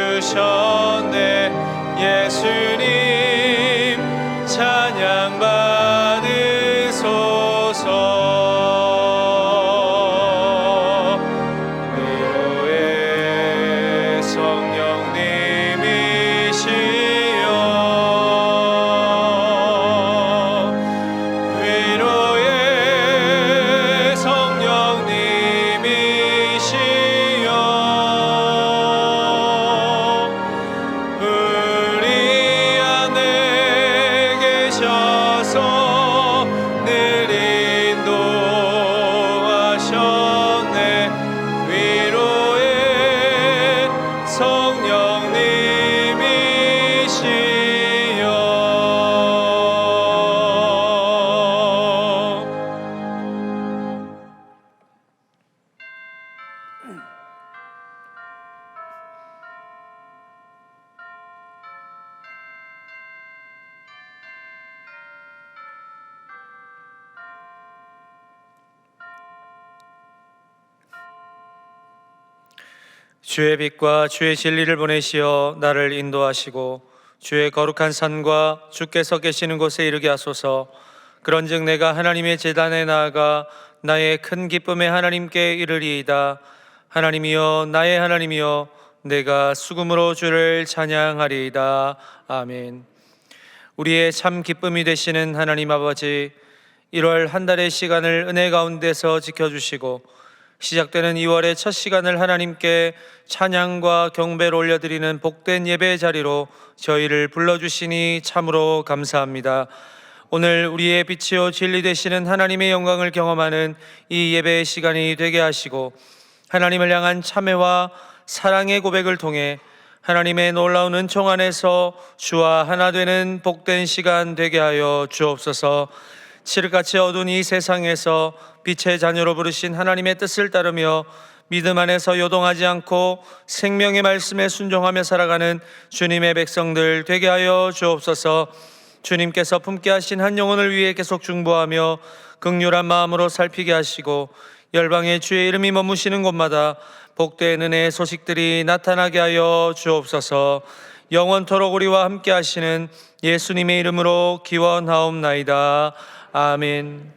주셨네. 예수님 찬양 받으소서. 위로의 성령님이시여, 위로의 성령님이시여, 우리 안에 계셔서 늘 인도하셨네. 위로의 성령님이시여. 주의 빛과 주의 진리를 보내시어 나를 인도하시고 주의 거룩한 산과 주께서 계시는 곳에 이르게 하소서. 그런즉 내가 하나님의 제단에 나아가 나의 큰 기쁨의 하나님께 이르리이다. 하나님이여, 나의 하나님이여, 내가 수금으로 주를 찬양하리이다. 아멘. 우리의 참 기쁨이 되시는 하나님 아버지, 1월 한 달의 시간을 은혜 가운데서 지켜주시고 시작되는 2월의 첫 시간을 하나님께 찬양과 경배를 올려드리는 복된 예배의 자리로 저희를 불러주시니 참으로 감사합니다. 오늘 우리의 빛이요 진리 되시는 하나님의 영광을 경험하는 이 예배의 시간이 되게 하시고, 하나님을 향한 참회와 사랑의 고백을 통해 하나님의 놀라운 은총 안에서 주와 하나 되는 복된 시간 되게 하여 주옵소서. 칠흑같이 어두운 이 세상에서 빛의 자녀로 부르신 하나님의 뜻을 따르며 믿음 안에서 요동하지 않고 생명의 말씀에 순종하며 살아가는 주님의 백성들 되게 하여 주옵소서. 주님께서 품게 하신 한 영혼을 위해 계속 중보하며 긍휼한 마음으로 살피게 하시고, 열방의 주의 이름이 머무시는 곳마다 복된 은혜의 소식들이 나타나게 하여 주옵소서. 영원토록 우리와 함께 하시는 예수님의 이름으로 기원하옵나이다. 아멘.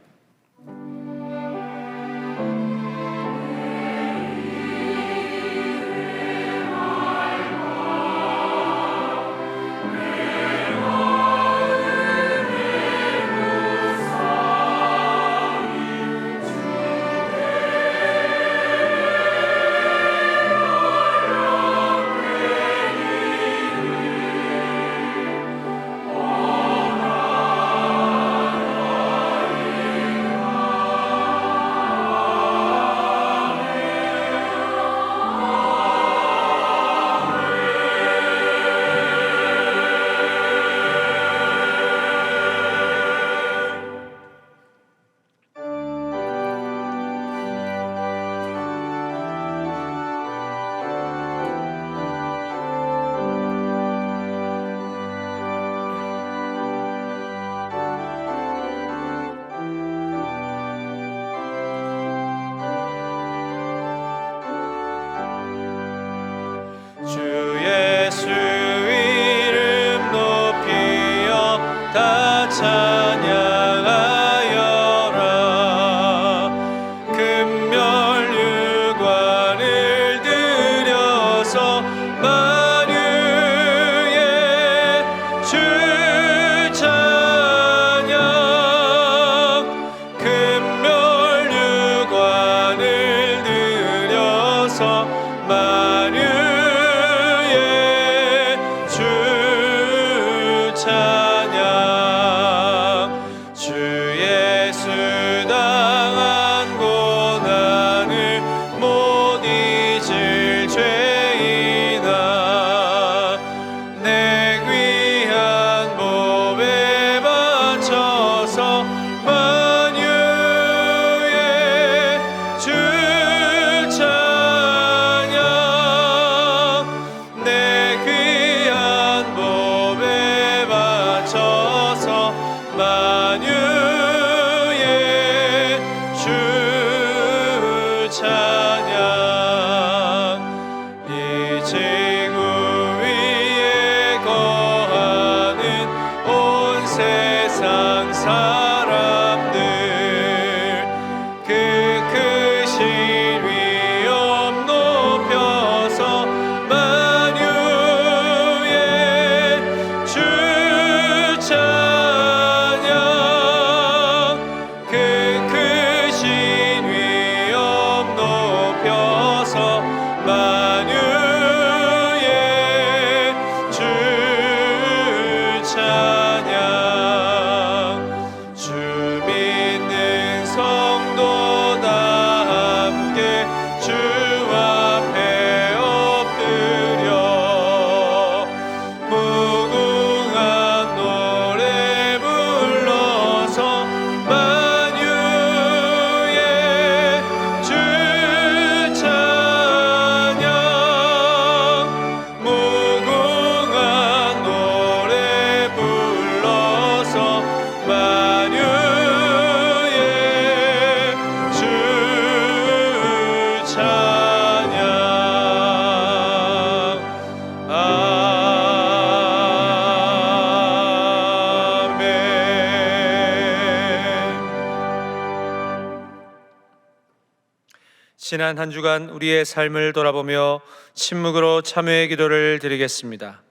내 귀한 사람들 그 크신 위엄 높여서 만유의 주 찬양 그 크신 위엄 높여서 만유의 주 찬양 주 믿는 성도 다 함께 주 앞에 엎드려 무궁한 노래 불러서 만유의 주 찬양 무궁한 노래 불러서 만유의 주 찬양 아멘. 지난 한 주간 우리의 삶을 돌아보며 침묵으로 참회의 기도를 드리겠습니다.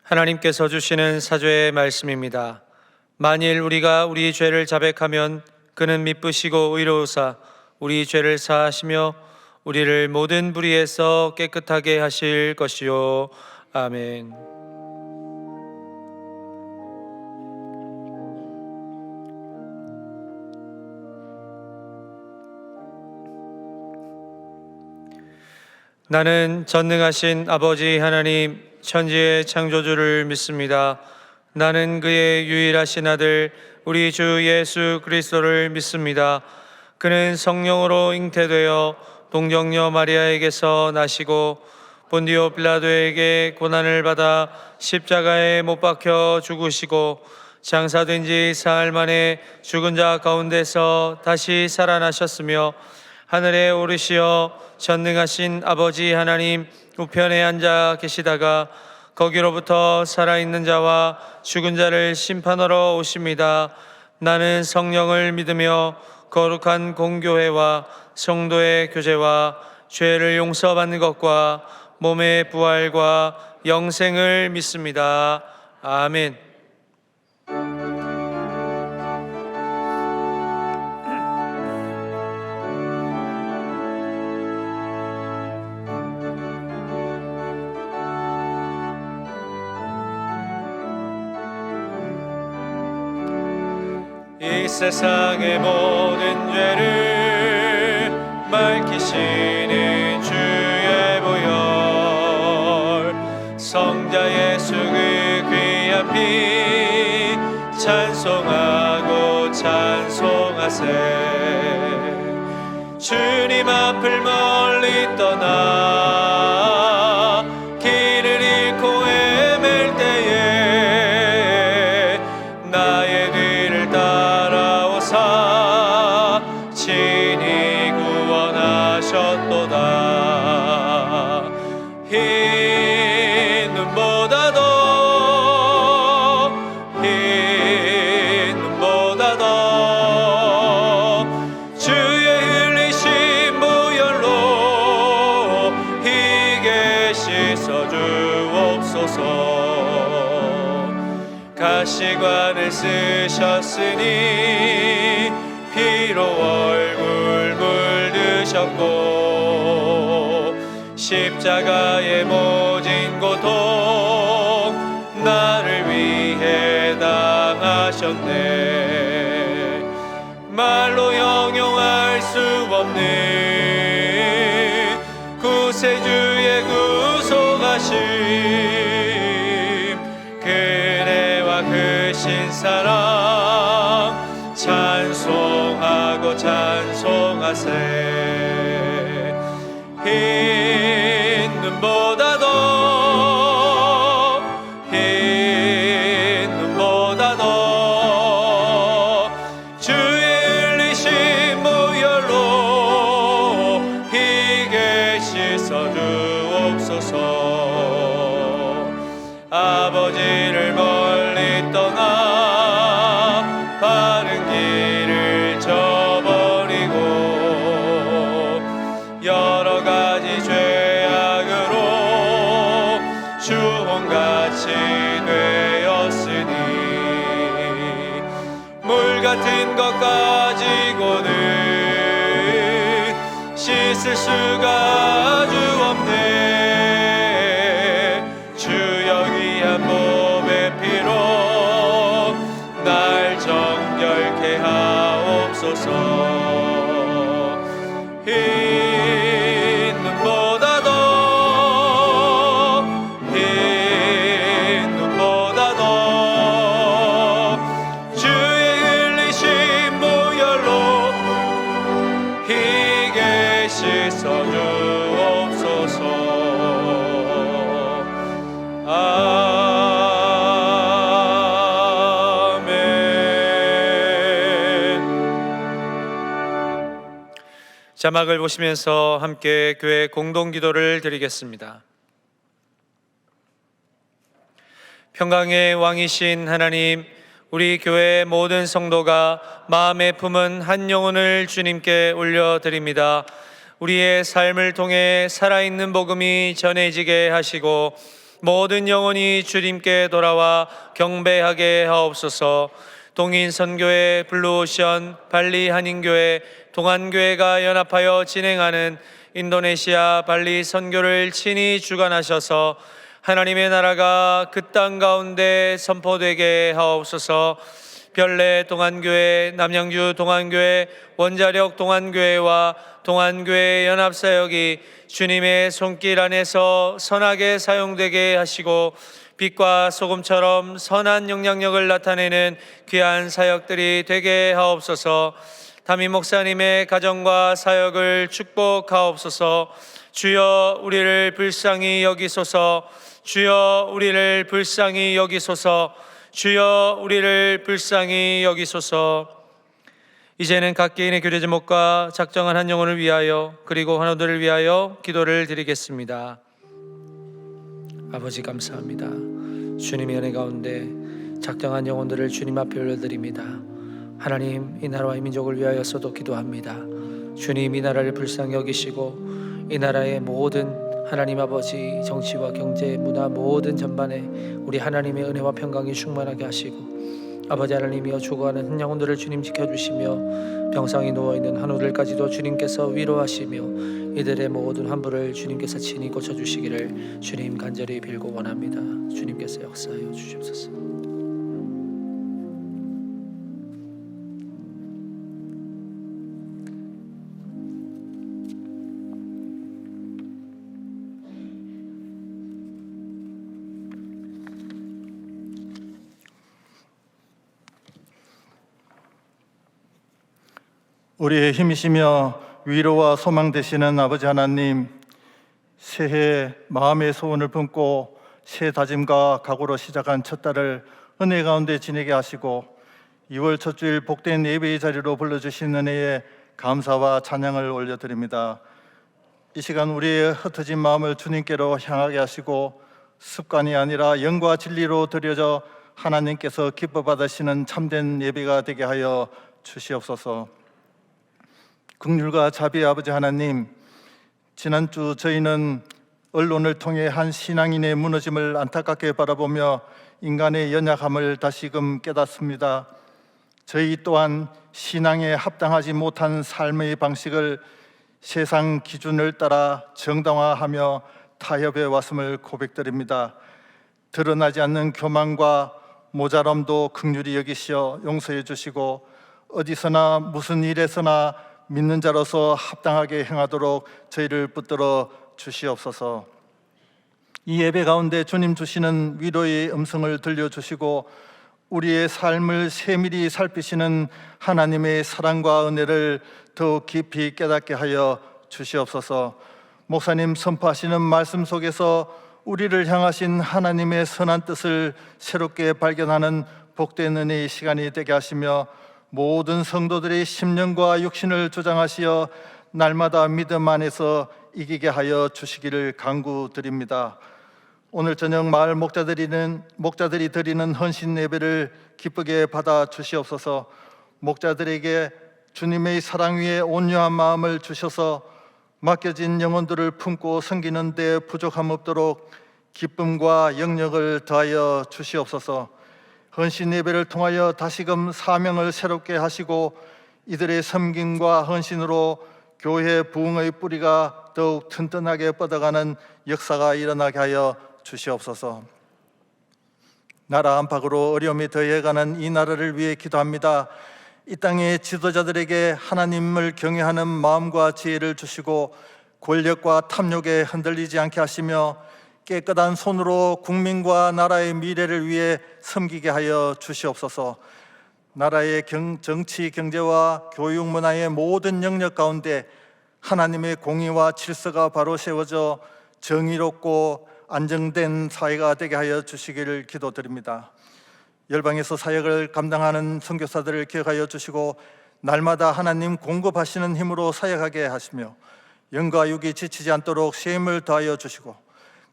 하나님께서 주시는 사죄의 말씀입니다. 만일 우리가 우리 죄를 자백하면 그는 미쁘시고 의로우사 우리 죄를 사하시며 우리를 모든 불의에서 깨끗하게 하실 것이요. 아멘. 나는 전능하신 아버지 하나님 천지의 창조주를 믿습니다. 나는 그의 유일하신 아들 우리 주 예수 그리스도를 믿습니다. 그는 성령으로 잉태되어 동정녀 마리아에게서 나시고 본디오 빌라도에게 고난을 받아 십자가에 못 박혀 죽으시고 장사된 지 사흘 만에 죽은 자 가운데서 다시 살아나셨으며 하늘에 오르시어 전능하신 아버지 하나님 우편에 앉아 계시다가 거기로부터 살아있는 자와 죽은 자를 심판하러 오십니다. 나는 성령을 믿으며 거룩한 공교회와 성도의 교제와 죄를 용서받는 것과 몸의 부활과 영생을 믿습니다. 아멘. 이 세상의 모든 죄를 밝히시는 주의 보혈 성자 예수 그 귀한 피 찬송하고 찬송하세. 주님 앞을 멀리 떠나 길을 잃고 헤맬 때에 나의 뒤를 따라오사 친히 구원하셨도다. 흰 눈보다 더 흰 눈보다 더 주의 흘리신 보혈로 희게 씻어주옵소서. 가시관을 쓰셨으니 피로 얼굴 물드셨고 십자가의 모진 고통 나를 위해 당하셨네. 말로 형용할 수 수 없는 구세주의 구속하심, 그대와 크신 사랑 찬송하고 찬송하세. 흰 눈보다도 흰 눈보다도 주의 흘리신 보혈로 희게 씻어 주옵소서. 아버지를 멀리 떠나 바른 길을 저버리고 여러 가지 죄악으로 주홍같이 되었으니 물 같은 것 가지고는 씻을 수가 주 없네. 주여 귀한 몸의 피로 날 정결케 하옵소서. 흰 눈보다도 흰 눈보다도 주의 흘리신 보혈로 희게 씻어 주옵소서. 자막을 보시면서 함께 교회 공동기도를 드리겠습니다. 평강의 왕이신 하나님, 우리 교회 모든 성도가 마음에 품은 한 영혼을 주님께 올려드립니다. 우리의 삶을 통해 살아있는 복음이 전해지게 하시고 모든 영혼이 주님께 돌아와 경배하게 하옵소서. 동인선교회, 블루오션, 발리 한인교회, 동안교회가 연합하여 진행하는 인도네시아 발리 선교를 친히 주관하셔서 하나님의 나라가 그 땅 가운데 선포되게 하옵소서. 별내 동안교회, 남양주 동안교회, 원자력 동안교회와 동안교회 연합사역이 주님의 손길 안에서 선하게 사용되게 하시고 빛과 소금처럼 선한 영향력을 나타내는 귀한 사역들이 되게 하옵소서. 담임 목사님의 가정과 사역을 축복하옵소서. 주여 우리를 불쌍히 여기소서. 주여 우리를 불쌍히 여기소서. 주여 우리를 불쌍히 여기소서. 이제는 각 개인의 교제 제목과 작정한 한 영혼을 위하여 그리고 환우들을 위하여 기도를 드리겠습니다. 아버지 감사합니다. 주님의 은혜 가운데 작정한 영혼들을 주님 앞에 올려드립니다. 하나님, 이 나라와 이 민족을 위하여서도 기도합니다. 주님, 이 나라를 불쌍히 여기시고 이 나라의 모든 하나님 아버지 정치와 경제, 문화 모든 전반에 우리 하나님의 은혜와 평강이 충만하게 하시고 아버지 하나님이여 죽어가는 한 영혼들을 주님 지켜주시며 병상에 누워있는 한우들까지도 주님께서 위로하시며 이들의 모든 환부를 주님께서 친히 고쳐주시기를 주님 간절히 빌고 원합니다. 주님께서 역사하여 주시옵소서. 우리의 힘이시며 위로와 소망 되시는 아버지 하나님, 새해 마음의 소원을 품고 새 다짐과 각오로 시작한 첫 달을 은혜 가운데 지내게 하시고 2월 첫 주일 복된 예배의 자리로 불러주신 은혜에 감사와 찬양을 올려드립니다. 이 시간 우리의 흩어진 마음을 주님께로 향하게 하시고 습관이 아니라 영과 진리로 드려져 하나님께서 기뻐 받으시는 참된 예배가 되게 하여 주시옵소서. 긍휼과 자비의 아버지 하나님, 지난주 저희는 언론을 통해 한 신앙인의 무너짐을 안타깝게 바라보며 인간의 연약함을 다시금 깨닫습니다. 저희 또한 신앙에 합당하지 못한 삶의 방식을 세상 기준을 따라 정당화하며 타협해 왔음을 고백드립니다. 드러나지 않는 교만과 모자람도 긍휼히 여기시어 용서해 주시고 어디서나 무슨 일에서나 믿는 자로서 합당하게 행하도록 저희를 붙들어 주시옵소서. 이 예배 가운데 주님 주시는 위로의 음성을 들려주시고 우리의 삶을 세밀히 살피시는 하나님의 사랑과 은혜를 더욱 깊이 깨닫게 하여 주시옵소서. 목사님 선포하시는 말씀 속에서 우리를 향하신 하나님의 선한 뜻을 새롭게 발견하는 복된 은혜의 시간이 되게 하시며 모든 성도들의 심령과 육신을 조장하시어 날마다 믿음 안에서 이기게 하여 주시기를 간구드립니다. 오늘 저녁 마을 목자들이 드리는 헌신 예배를 기쁘게 받아 주시옵소서. 목자들에게 주님의 사랑 위에 온유한 마음을 주셔서 맡겨진 영혼들을 품고 섬기는 데 부족함 없도록 기쁨과 영력을 더하여 주시옵소서. 헌신 예배를 통하여 다시금 사명을 새롭게 하시고 이들의 섬김과 헌신으로 교회 부흥의 뿌리가 더욱 튼튼하게 뻗어가는 역사가 일어나게 하여 주시옵소서. 나라 안팎으로 어려움이 더해가는 이 나라를 위해 기도합니다. 이 땅의 지도자들에게 하나님을 경외하는 마음과 지혜를 주시고 권력과 탐욕에 흔들리지 않게 하시며 깨끗한 손으로 국민과 나라의 미래를 위해 섬기게 하여 주시옵소서. 나라의 정치, 경제와 교육, 문화의 모든 영역 가운데 하나님의 공의와 질서가 바로 세워져 정의롭고 안정된 사회가 되게 하여 주시기를 기도드립니다. 열방에서 사역을 감당하는 선교사들을 기억하여 주시고 날마다 하나님 공급하시는 힘으로 사역하게 하시며 영과 육이 지치지 않도록 쉼을 더하여 주시고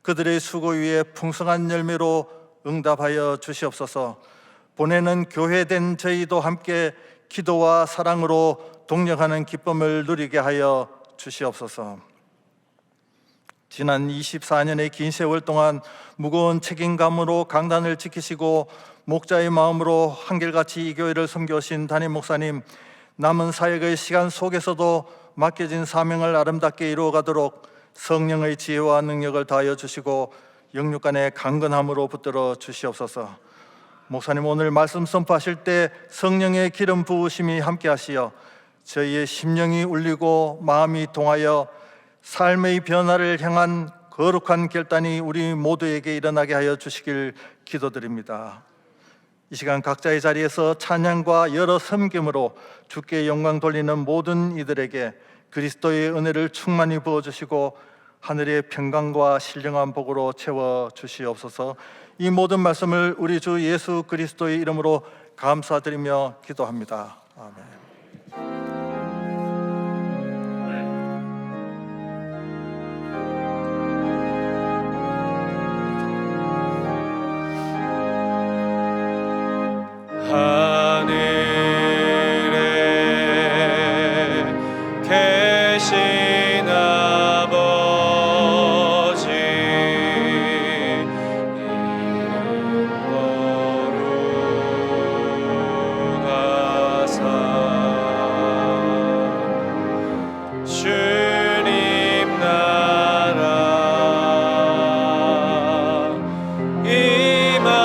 그들의 수고 위에 풍성한 열매로 응답하여 주시옵소서. 보내는 교회된 저희도 함께 기도와 사랑으로 동력하는 기쁨을 누리게 하여 주시옵소서. 지난 24년의 긴 세월 동안 무거운 책임감으로 강단을 지키시고 목자의 마음으로 한결같이 이 교회를 섬겨오신 담임 목사님, 남은 사역의 시간 속에서도 맡겨진 사명을 아름답게 이루어가도록 성령의 지혜와 능력을 다하여 주시고 영육간의 강건함으로 붙들어 주시옵소서. 목사님, 오늘 말씀 선포하실 때 성령의 기름 부으심이 함께 하시어 저희의 심령이 울리고 마음이 동하여 삶의 변화를 향한 거룩한 결단이 우리 모두에게 일어나게 하여 주시길 기도드립니다. 이 시간 각자의 자리에서 찬양과 여러 섬김으로 주께 영광 돌리는 모든 이들에게 그리스도의 은혜를 충만히 부어주시고 하늘의 평강과 신령한 복으로 채워주시옵소서. 이 모든 말씀을 우리 주 예수 그리스도의 이름으로 감사드리며 기도합니다. 아멘. 하늘에 계신 아버지, 이름 거룩하사 주님 나라 임하시고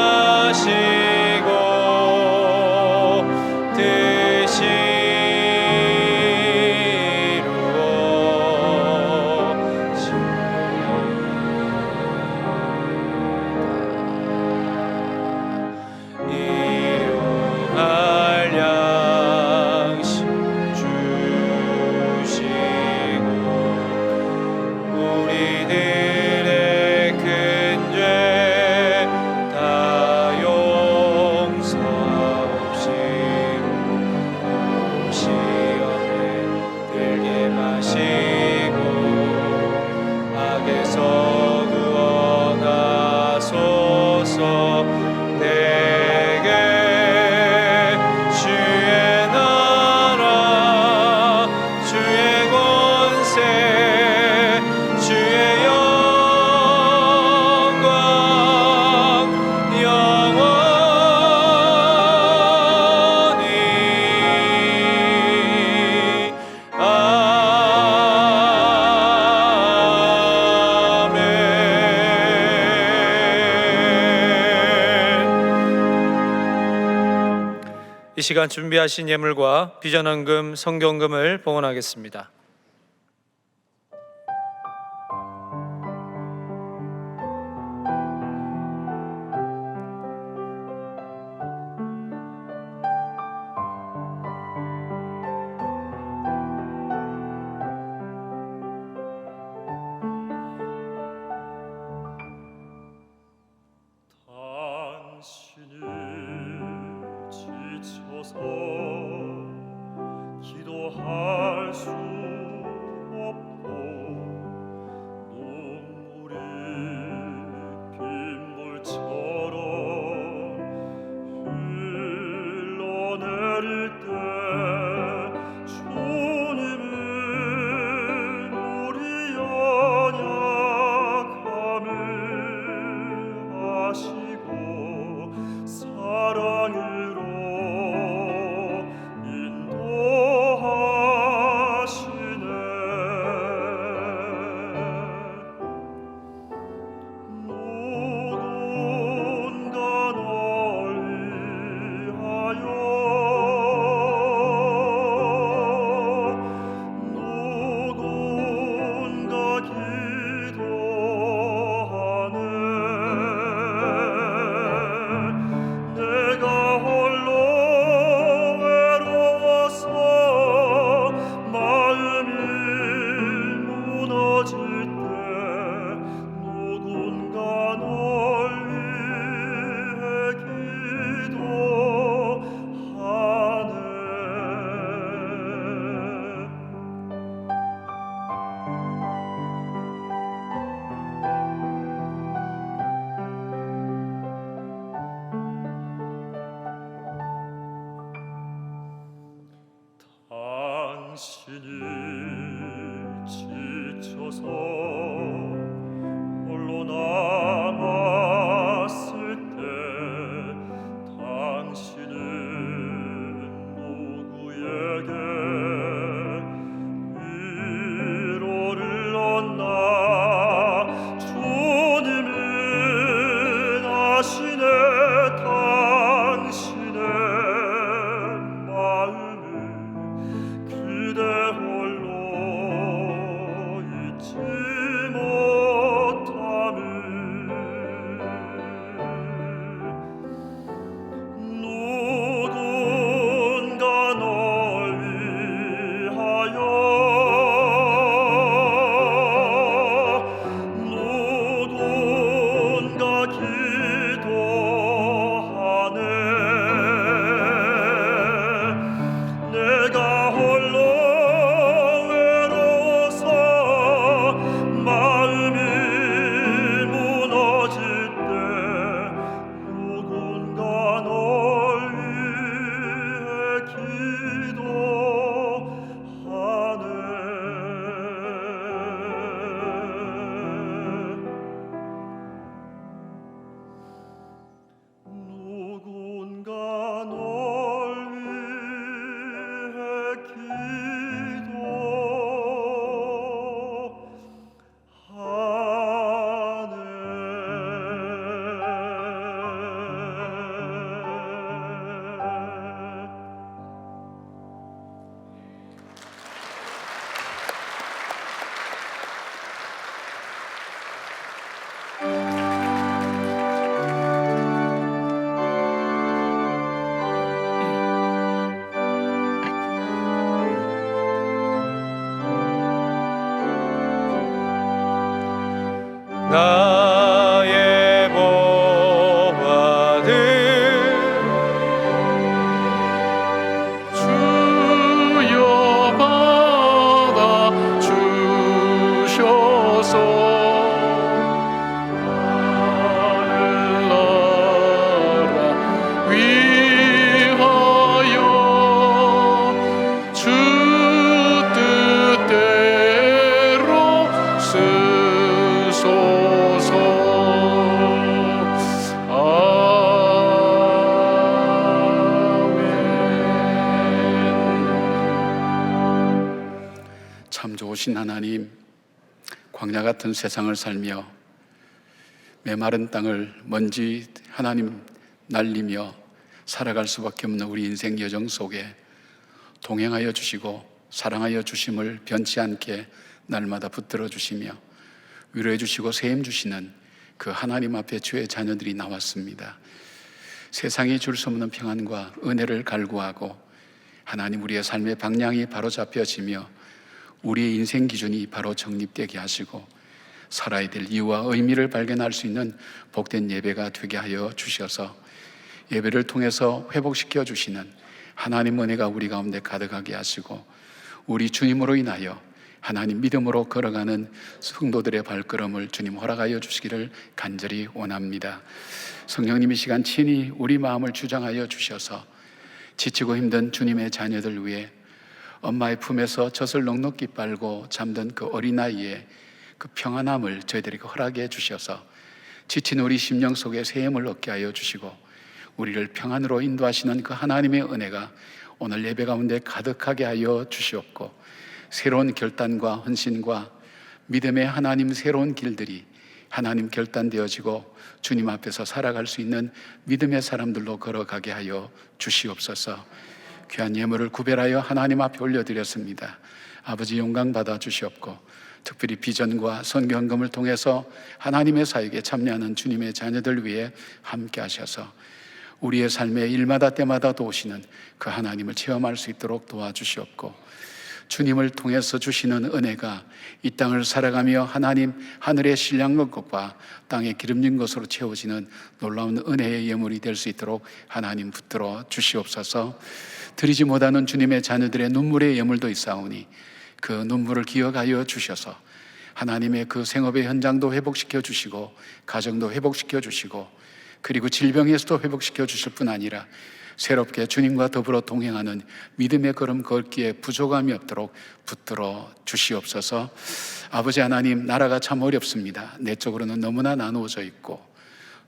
이 시간 준비하신 예물과 비전헌금, 성경금을 봉헌하겠습니다. 기도할 수 없고 눈물이 빗물처럼 흘러내릴 때 주님은 우리 연약함을 아시고 사랑으로 당신이 지쳐서 홀로 남았을 때 당신은 누구에게 위로를 얻나 주님은 아시네 당신의 마음을 그대 홀로 잊지 못함을 누군가 널 위하여 누군가 기도하네 내가 홀로 외로워서 마음이 무너질 때 누군가 널 위해 기도하네 누군가 널 위해 기도하네 나의 보화들 주여 받아 주셔서 하늘나라 위하여 주 뜻대로 쓰소서 참 좋으신 하나님, 광야 같은 세상을 살며 메마른 땅을 먼지 하나님 날리며 살아갈 수밖에 없는 우리 인생 여정 속에 동행하여 주시고 사랑하여 주심을 변치 않게 날마다 붙들어 주시며 위로해 주시고 세임 주시는 그 하나님 앞에 주의 자녀들이 나왔습니다. 세상이 줄 수 없는 평안과 은혜를 갈구하고 하나님 우리의 삶의 방향이 바로 잡혀지며 우리의 인생 기준이 바로 정립되게 하시고 살아야 될 이유와 의미를 발견할 수 있는 복된 예배가 되게 하여 주셔서 예배를 통해서 회복시켜 주시는 하나님 은혜가 우리 가운데 가득하게 하시고 우리 주님으로 인하여 하나님 믿음으로 걸어가는 성도들의 발걸음을 주님 허락하여 주시기를 간절히 원합니다. 성령님이 시간 친히 우리 마음을 주장하여 주셔서 지치고 힘든 주님의 자녀들 위해 엄마의 품에서 젖을 넉넉히 빨고 잠든 그 어린아이의 그 평안함을 저희들에게 허락해 주셔서 지친 우리 심령 속에 세임을 얻게 하여 주시고 우리를 평안으로 인도하시는 그 하나님의 은혜가 오늘 예배 가운데 가득하게 하여 주시옵고 새로운 결단과 헌신과 믿음의 하나님 새로운 길들이 하나님 결단되어지고 주님 앞에서 살아갈 수 있는 믿음의 사람들로 걸어가게 하여 주시옵소서. 귀한 예물을 구별하여 하나님 앞에 올려드렸습니다. 아버지 영광 받아 주시옵고 특별히 비전과 선교헌금을 통해서 하나님의 사역에 참여하는 주님의 자녀들 위해 함께 하셔서 우리의 삶의 일마다 때마다 도우시는 그 하나님을 체험할 수 있도록 도와주시옵고 주님을 통해서 주시는 은혜가 이 땅을 살아가며 하나님 하늘의 신령한 것과 땅의 기름진 것으로 채워지는 놀라운 은혜의 예물이 될 수 있도록 하나님 붙들어 주시옵소서. 드리지 못하는 주님의 자녀들의 눈물의 예물도 있사오니 그 눈물을 기억하여 주셔서 하나님의 그 생업의 현장도 회복시켜 주시고 가정도 회복시켜 주시고 그리고 질병에서도 회복시켜 주실 뿐 아니라 새롭게 주님과 더불어 동행하는 믿음의 걸음 걷기에 부족함이 없도록 붙들어 주시옵소서. 아버지 하나님, 나라가 참 어렵습니다. 내적으로는 너무나 나누어져 있고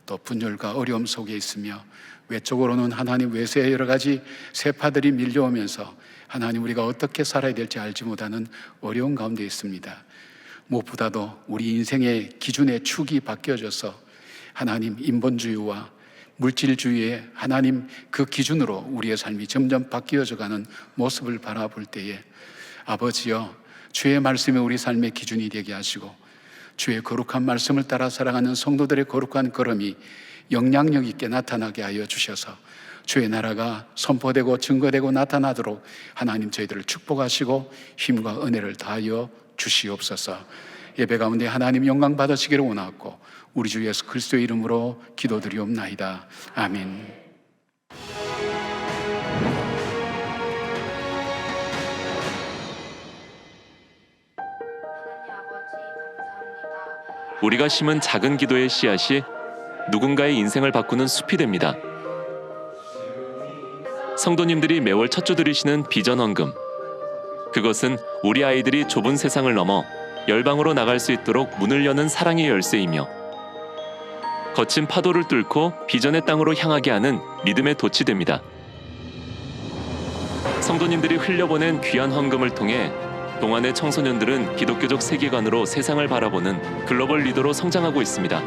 또 분열과 어려움 속에 있으며 외적으로는 하나님 외세의 여러 가지 세파들이 밀려오면서 하나님 우리가 어떻게 살아야 될지 알지 못하는 어려운 가운데 있습니다. 무엇보다도 우리 인생의 기준의 축이 바뀌어져서 하나님 인본주의와 물질주의의 하나님 그 기준으로 우리의 삶이 점점 바뀌어져가는 모습을 바라볼 때에 아버지여 주의 말씀이 우리 삶의 기준이 되게 하시고 주의 거룩한 말씀을 따라 살아가는 성도들의 거룩한 걸음이 영향력 있게 나타나게 하여 주셔서 주의 나라가 선포되고 증거되고 나타나도록 하나님 저희들을 축복하시고 힘과 은혜를 다하여 주시옵소서. 예배 가운데 하나님 영광 받으시기를 원하고 우리 주 예수 그리스도의 이름으로 기도드리옵나이다. 아멘. 우리가 심은 작은 기도의 씨앗이 누군가의 인생을 바꾸는 숲이 됩니다. 성도님들이 매월 첫 주 드리시는 비전 헌금. 그것은 우리 아이들이 좁은 세상을 넘어 열방으로 나갈 수 있도록 문을 여는 사랑의 열쇠이며 거친 파도를 뚫고 비전의 땅으로 향하게 하는 믿음의 돛이 됩니다. 성도님들이 흘려보낸 귀한 헌금을 통해 동안의 청소년들은 기독교적 세계관으로 세상을 바라보는 글로벌 리더로 성장하고 있습니다.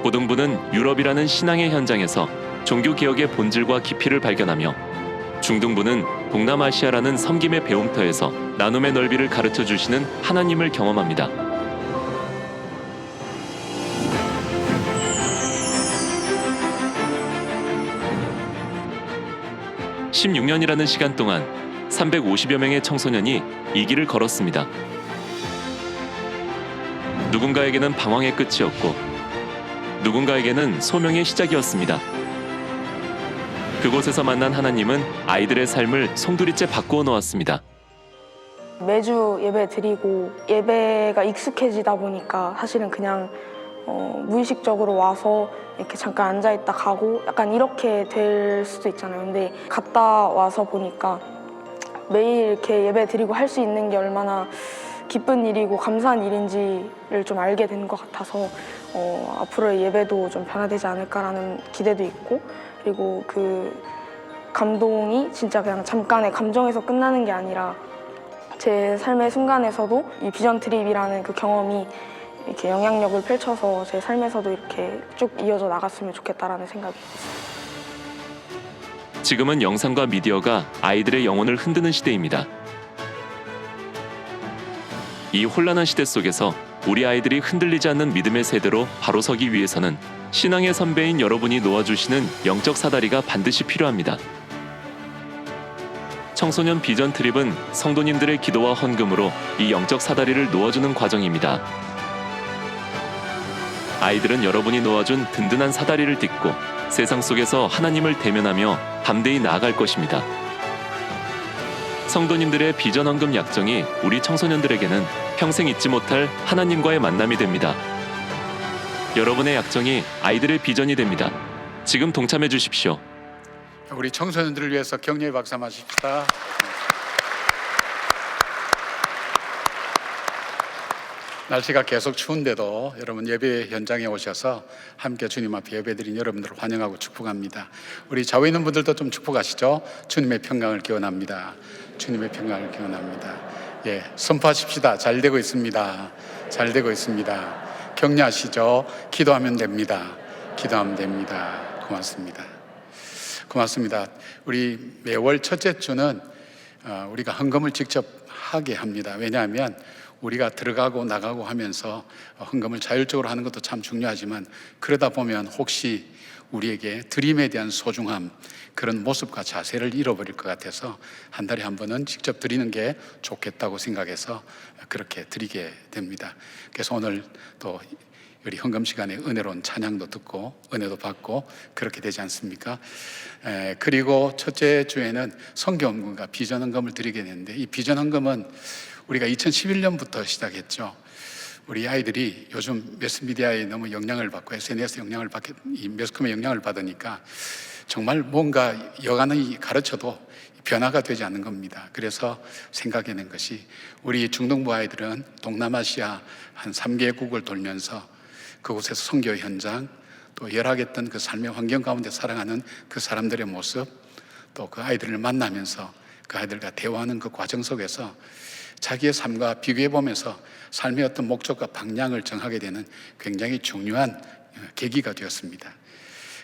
고등부는 유럽이라는 신앙의 현장에서 종교개혁의 본질과 깊이를 발견하며 중등부는 동남아시아라는 섬김의 배움터에서 나눔의 넓이를 가르쳐 주시는 하나님을 경험합니다. (16년이라는) 시간 동안 350여 명의 청소년이 이 길을 걸었습니다. 누군가에게는 방황의 끝이었고 누군가에게는 소명의 시작이었습니다. 그곳에서 만난 하나님은 아이들의 삶을 송두리째 바꾸어 놓았습니다. 매주 예배 드리고 예배가 익숙해지다 보니까 사실은 그냥 무의식적으로 와서 이렇게 잠깐 앉아있다 가고 약간 이렇게 될 수도 있잖아요. 근데 갔다 와서 보니까 매일 이렇게 예배 드리고 할 수 있는 게 얼마나 기쁜 일이고 감사한 일인지를 좀 알게 된 것 같아서 앞으로의 예배도 좀 변화되지 않을까라는 기대도 있고 그리고 그 감동이 진짜 그냥 잠깐의 감정에서 끝나는 게 아니라 제 삶의 순간에서도 이 비전 트립이라는 그 경험이 이렇게 영향력을 펼쳐서 제 삶에서도 이렇게 쭉 이어져 나갔으면 좋겠다라는 생각이 있어요. 지금은 영상과 미디어가 아이들의 영혼을 흔드는 시대입니다. 이 혼란한 시대 속에서 우리 아이들이 흔들리지 않는 믿음의 세대로 바로 서기 위해서는 신앙의 선배인 여러분이 놓아주시는 영적 사다리가 반드시 필요합니다. 청소년 비전 트립은 성도님들의 기도와 헌금으로 이 영적 사다리를 놓아주는 과정입니다. 아이들은 여러분이 놓아준 든든한 사다리를 딛고 세상 속에서 하나님을 대면하며 담대히 나아갈 것입니다. 성도님들의 비전 헌금 약정이 우리 청소년들에게는 평생 잊지 못할 하나님과의 만남이 됩니다. 여러분의 약정이 아이들의 비전이 됩니다. 지금 동참해 주십시오. 우리 청소년들을 위해서 격려의 박수 한번 하십시다. 날씨가 계속 추운데도 여러분 예배 현장에 오셔서 함께 주님 앞에 예배드린 여러분들을 환영하고 축복합니다. 우리 좌우에 있는 분들도 좀 축복하시죠. 주님의 평강을 기원합니다. 주님의 평강을 기원합니다. 예, 선포하십시다. 잘 되고 있습니다. 잘 되고 있습니다. 격려하시죠. 기도하면 됩니다. 기도하면 됩니다. 고맙습니다. 고맙습니다. 우리 매월 첫째 주는 우리가 헌금을 직접 하게 합니다. 왜냐하면 우리가 들어가고 나가고 하면서 헌금을 자율적으로 하는 것도 참 중요하지만 그러다 보면 혹시 우리에게 드림에 대한 소중함, 그런 모습과 자세를 잃어버릴 것 같아서 한 달에 한 번은 직접 드리는 게 좋겠다고 생각해서 그렇게 드리게 됩니다. 그래서 오늘 또 우리 헌금 시간에 은혜로운 찬양도 듣고 은혜도 받고 그렇게 되지 않습니까? 그리고 첫째 주에는 선교헌금과 비전헌금을 드리게 되는데, 이 비전헌금은 우리가 2011년부터 시작했죠. 우리 아이들이 요즘 매스미디어에 너무 영향을 받고 SNS 영향을 받게, 이 매스컴의 영향을 받으니까 정말 뭔가 여간히 가르쳐도 변화가 되지 않는 겁니다. 그래서 생각해낸 것이, 우리 중동부 아이들은 동남아시아 한 3개국을 돌면서 그곳에서 선교 현장, 또 열악했던 그 삶의 환경 가운데 살아가는 그 사람들의 모습, 또 그 아이들을 만나면서 그 아이들과 대화하는 그 과정 속에서 자기의 삶과 비교해 보면서 삶의 어떤 목적과 방향을 정하게 되는 굉장히 중요한 계기가 되었습니다.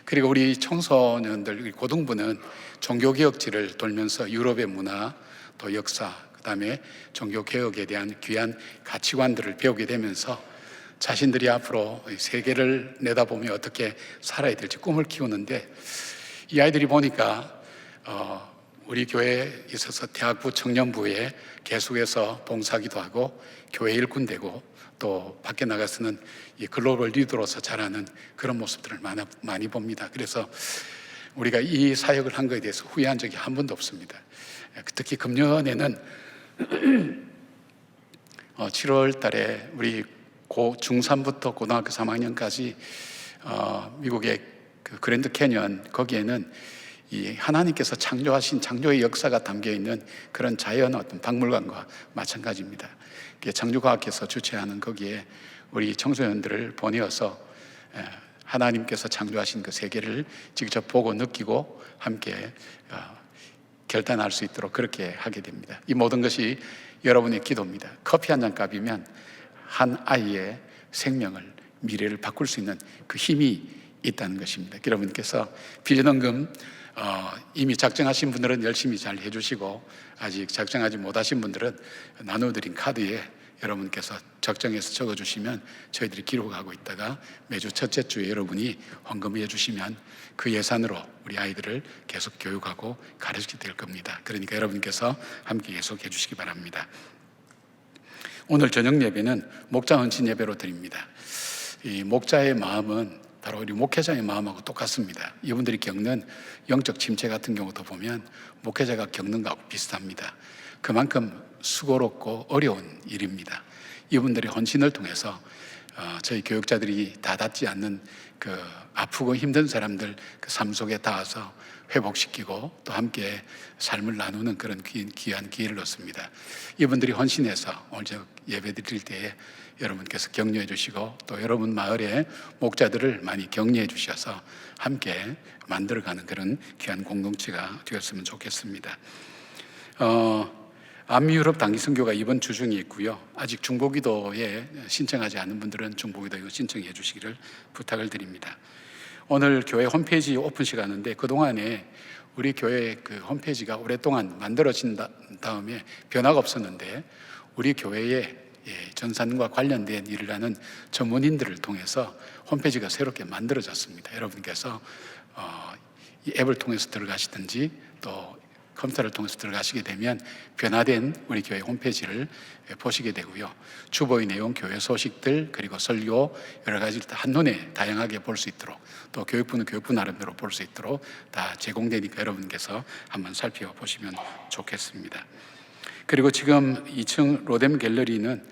그리고 우리 청소년들, 고등부는 종교개혁지를 돌면서 유럽의 문화, 또 역사, 그 다음에 종교개혁에 대한 귀한 가치관들을 배우게 되면서 자신들이 앞으로 세계를 내다보며 어떻게 살아야 될지 꿈을 키우는데, 이 아이들이 보니까 우리 교회에 있어서 대학부 청년부에 계속해서 봉사기도 하고 교회 일꾼되고 또 밖에 나가서는 이 글로벌 리더로서 자라는 그런 모습들을 많이 봅니다. 그래서 우리가 이 사역을 한 것에 대해서 후회한 적이 한 번도 없습니다. 특히 금년에는 7월 달에 우리 중3부터 고등학교 3학년까지 미국의 그 그랜드 캐년, 거기에는 이 하나님께서 창조하신 창조의 역사가 담겨있는 그런 자연 어떤 박물관과 마찬가지입니다. 창조과학회에서 주최하는 거기에 우리 청소년들을 보내어서 하나님께서 창조하신 그 세계를 직접 보고 느끼고 함께 결단할 수 있도록 그렇게 하게 됩니다. 이 모든 것이 여러분의 기도입니다. 커피 한 잔 값이면 한 아이의 생명을, 미래를 바꿀 수 있는 그 힘이 있다는 것입니다. 여러분께서 비전헌금 이미 작정하신 분들은 열심히 잘 해주시고, 아직 작정하지 못하신 분들은 나눠드린 카드에 여러분께서 적정해서 적어주시면 저희들이 기록하고 있다가 매주 첫째 주에 여러분이 헌금해 주시면 그 예산으로 우리 아이들을 계속 교육하고 가르치게 될 겁니다. 그러니까 여러분께서 함께 계속해 주시기 바랍니다. 오늘 저녁 예배는 목자 헌신 예배로 드립니다. 이 목자의 마음은 바로 우리 목회자의 마음하고 똑같습니다. 이분들이 겪는 영적 침체 같은 경우도 보면 목회자가 겪는 것하고 비슷합니다. 그만큼 수고롭고 어려운 일입니다. 이분들의 헌신을 통해서 저희 교육자들이 다 닿지 않는 그 아프고 힘든 사람들 그 삶 속에 닿아서 회복시키고 또 함께 삶을 나누는 그런 귀한 기회를 얻습니다. 이분들이 헌신해서 오늘 예배 드릴 때에 여러분께서 격려해 주시고 또 여러분 마을의 목자들을 많이 격려해 주셔서 함께 만들어가는 그런 귀한 공동체가 되었으면 좋겠습니다. 남유럽 단기 선교가 이번 주 중에 있고요. 아직 중보기도에 신청하지 않은 분들은 중보기도에 신청해 주시기를 부탁을 드립니다. 오늘 교회 홈페이지 오픈 시간인데 그동안에 우리 교회 그 홈페이지가 오랫동안 만들어진 다음에 변화가 없었는데 우리 교회에 전산과 관련된 일을 하는 전문인들을 통해서 홈페이지가 새롭게 만들어졌습니다. 여러분께서 이 앱을 통해서 들어가시든지 또 컴퓨터를 통해서 들어가시게 되면 변화된 우리 교회 홈페이지를 보시게 되고요. 주보의 내용, 교회 소식들, 그리고 설교 여러 가지를 다 한눈에 다양하게 볼 수 있도록 또 교육부는 교육부 나름대로 볼 수 있도록 다 제공되니까 여러분께서 한번 살펴보시면 좋겠습니다. 그리고 지금 2층 로뎀 갤러리는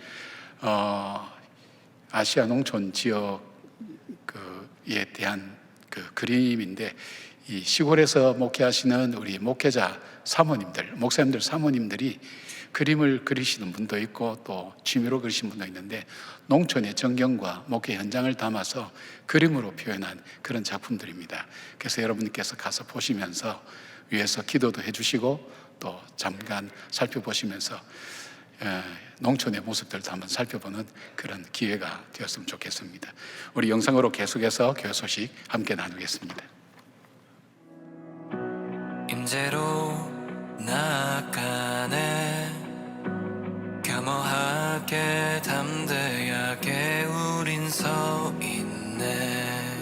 아시아 농촌 지역에 대한 그 그림인데 이 시골에서 목회하시는 우리 목회자 사모님들, 목사님들 사모님들이 그림을 그리시는 분도 있고 또 취미로 그리시는 분도 있는데 농촌의 전경과 목회 현장을 담아서 그림으로 표현한 그런 작품들입니다. 그래서 여러분께서 가서 보시면서 위에서 기도도 해주시고 또 잠깐 살펴보시면서 농촌의 모습들도 한번 살펴보는 그런 기회가 되었으면 좋겠습니다. 우리 영상으로 계속해서 교회 소식 함께 나누겠습니다. 임재로 나아가네 겸허하게 담대하게 우린 서 있네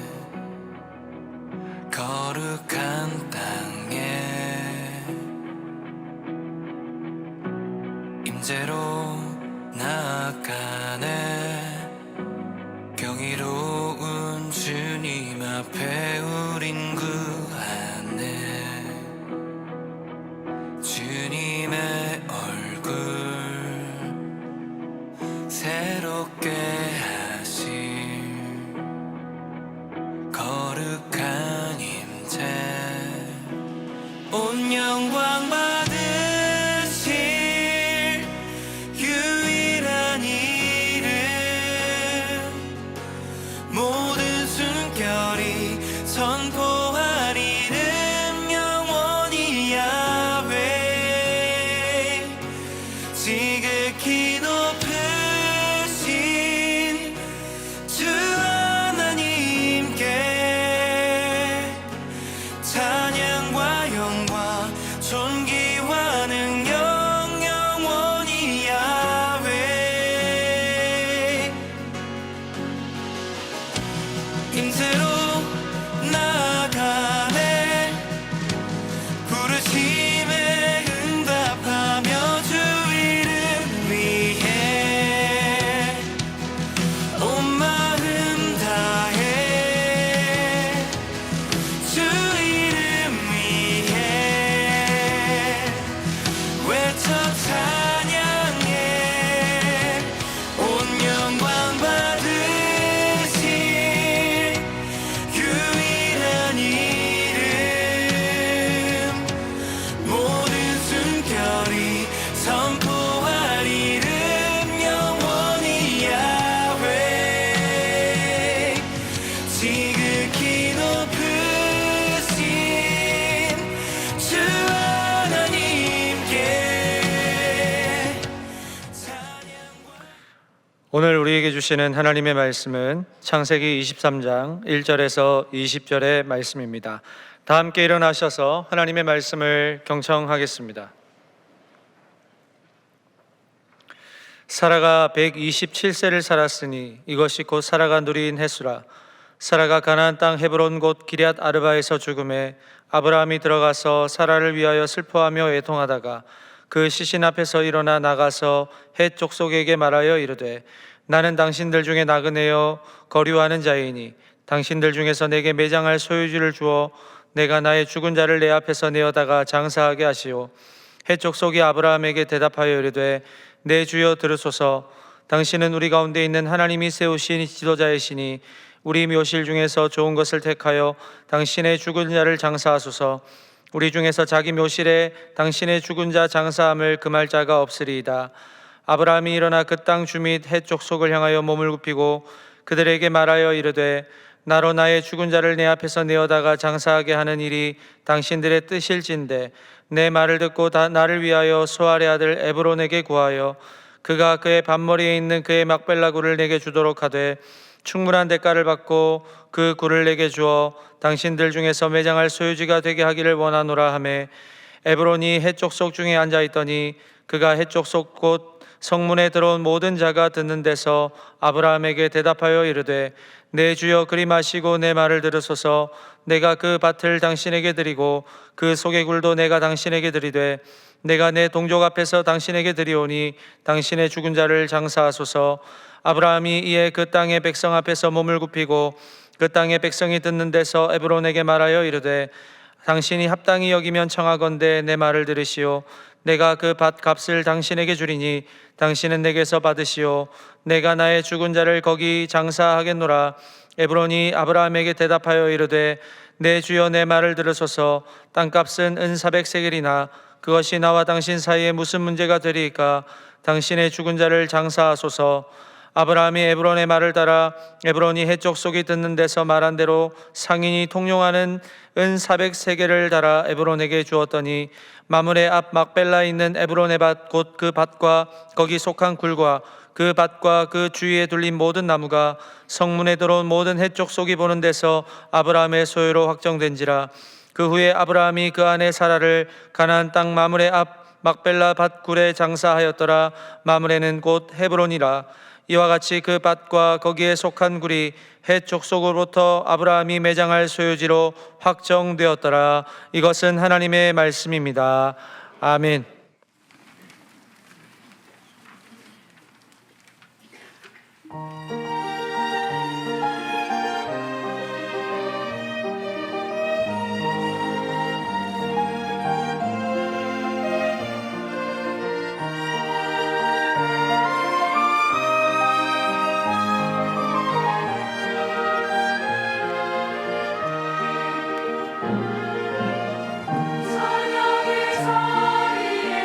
거룩한 땅에 임재로 나아가네 경이로운 주님 앞에 우린 구하네 주님의 얼굴 새롭게 하실 거룩한 임재 온 영광 받으실 유일한 이름 모든 숨결이 선포할 이름 영원히 야훼 지극히 높으신 주 하나님께 찬양과 영광 존귀와 능력 영원히 야훼 임재로 나아가네 부르심에 응답하며 주 이름 위해 온 마음 다해 주 이름 위해 외쳐 찬양해 온 영광 받으실 유일한 이름 모든 숨결이 선포할 이름 영원히 야훼 지극히 높으신 주 하나님께 오늘 우리에게 주시는 하나님의 말씀은 창세기 23장 1절에서 20절의 말씀입니다. 다 함께 일어나셔서 하나님의 말씀을 경청하겠습니다. 사라가 127세를 살았으니 이것이 곧 사라가 누린 해수라. 사라가 가나안 땅 헤브론 곧 기럇 아르바에서 죽음에 아브라함이 들어가서 사라를 위하여 슬퍼하며 애통하다가 그 시신 앞에서 일어나 나가서 헷 족속에게 말하여 이르되 나는 당신들 중에 나그네여 거류하는 자이니 당신들 중에서 내게 매장할 소유지를 주어 내가 나의 죽은 자를 내 앞에서 내어다가 장사하게 하시오. 헷 족속이 아브라함에게 대답하여 이르되 내 주여 들으소서. 당신은 우리 가운데 있는 하나님이 세우신 지도자이시니 우리 묘실 중에서 좋은 것을 택하여 당신의 죽은 자를 장사하소서. 우리 중에서 자기 묘실에 당신의 죽은 자 장사함을 금할 자가 없으리이다. 아브라함이 일어나 그 땅 주 및 헷 족속을 향하여 몸을 굽히고 그들에게 말하여 이르되 나로 나의 죽은 자를 내 앞에서 내어다가 장사하게 하는 일이 당신들의 뜻일진데 내 말을 듣고 나를 위하여 소알의 아들 에브론에게 구하여 그가 그의 반머리에 있는 그의 막벨라 굴을 내게 주도록 하되 충분한 대가를 받고 그 굴을 내게 주어 당신들 중에서 매장할 소유지가 되게 하기를 원하노라 하매 에브론이 해쪽 속 중에 앉아 있더니 그가 해쪽 속 곧 성문에 들어온 모든 자가 듣는 데서 아브라함에게 대답하여 이르되 내 주여 그리 마시고 내 말을 들으소서. 내가 그 밭을 당신에게 드리고 그 속의 굴도 내가 당신에게 드리되 내가 내 동족 앞에서 당신에게 드리오니 당신의 죽은 자를 장사하소서. 아브라함이 이에 그 땅의 백성 앞에서 몸을 굽히고 그 땅의 백성이 듣는 데서 에브론에게 말하여 이르되 당신이 합당히 여기면 청하건대 내 말을 들으시오. 내가 그 밭 값을 당신에게 주리니 당신은 내게서 받으시오. 내가 나의 죽은 자를 거기 장사하겠노라. 에브론이 아브라함에게 대답하여 이르되 내 주여 내 말을 들으소서. 땅값은 은 400세겔이나 그것이 나와 당신 사이에 무슨 문제가 되리이까? 당신의 죽은 자를 장사하소서. 아브라함이 에브론의 말을 따라 에브론이 해쪽 속이 듣는 데서 말한 대로 상인이 통용하는 은 400세겔을 달아 에브론에게 주었더니 마므레 앞 막벨라에 있는 에브론의 밭 곧 그 밭과 거기 속한 굴과 그 밭과 그 주위에 둘린 모든 나무가 성문에 들어온 모든 해쪽 속이 보는 데서 아브라함의 소유로 확정된지라. 그 후에 아브라함이 그 아내 사라를 가나안 땅 마므레 앞 막벨라 밭 굴에 장사하였더라. 마므레는 곧 헤브론이라. 이와 같이 그 밭과 거기에 속한 굴이 해쪽 속으로부터 아브라함이 매장할 소유지로 확정되었더라. 이것은 하나님의 말씀입니다. 아멘. 성령의 소리에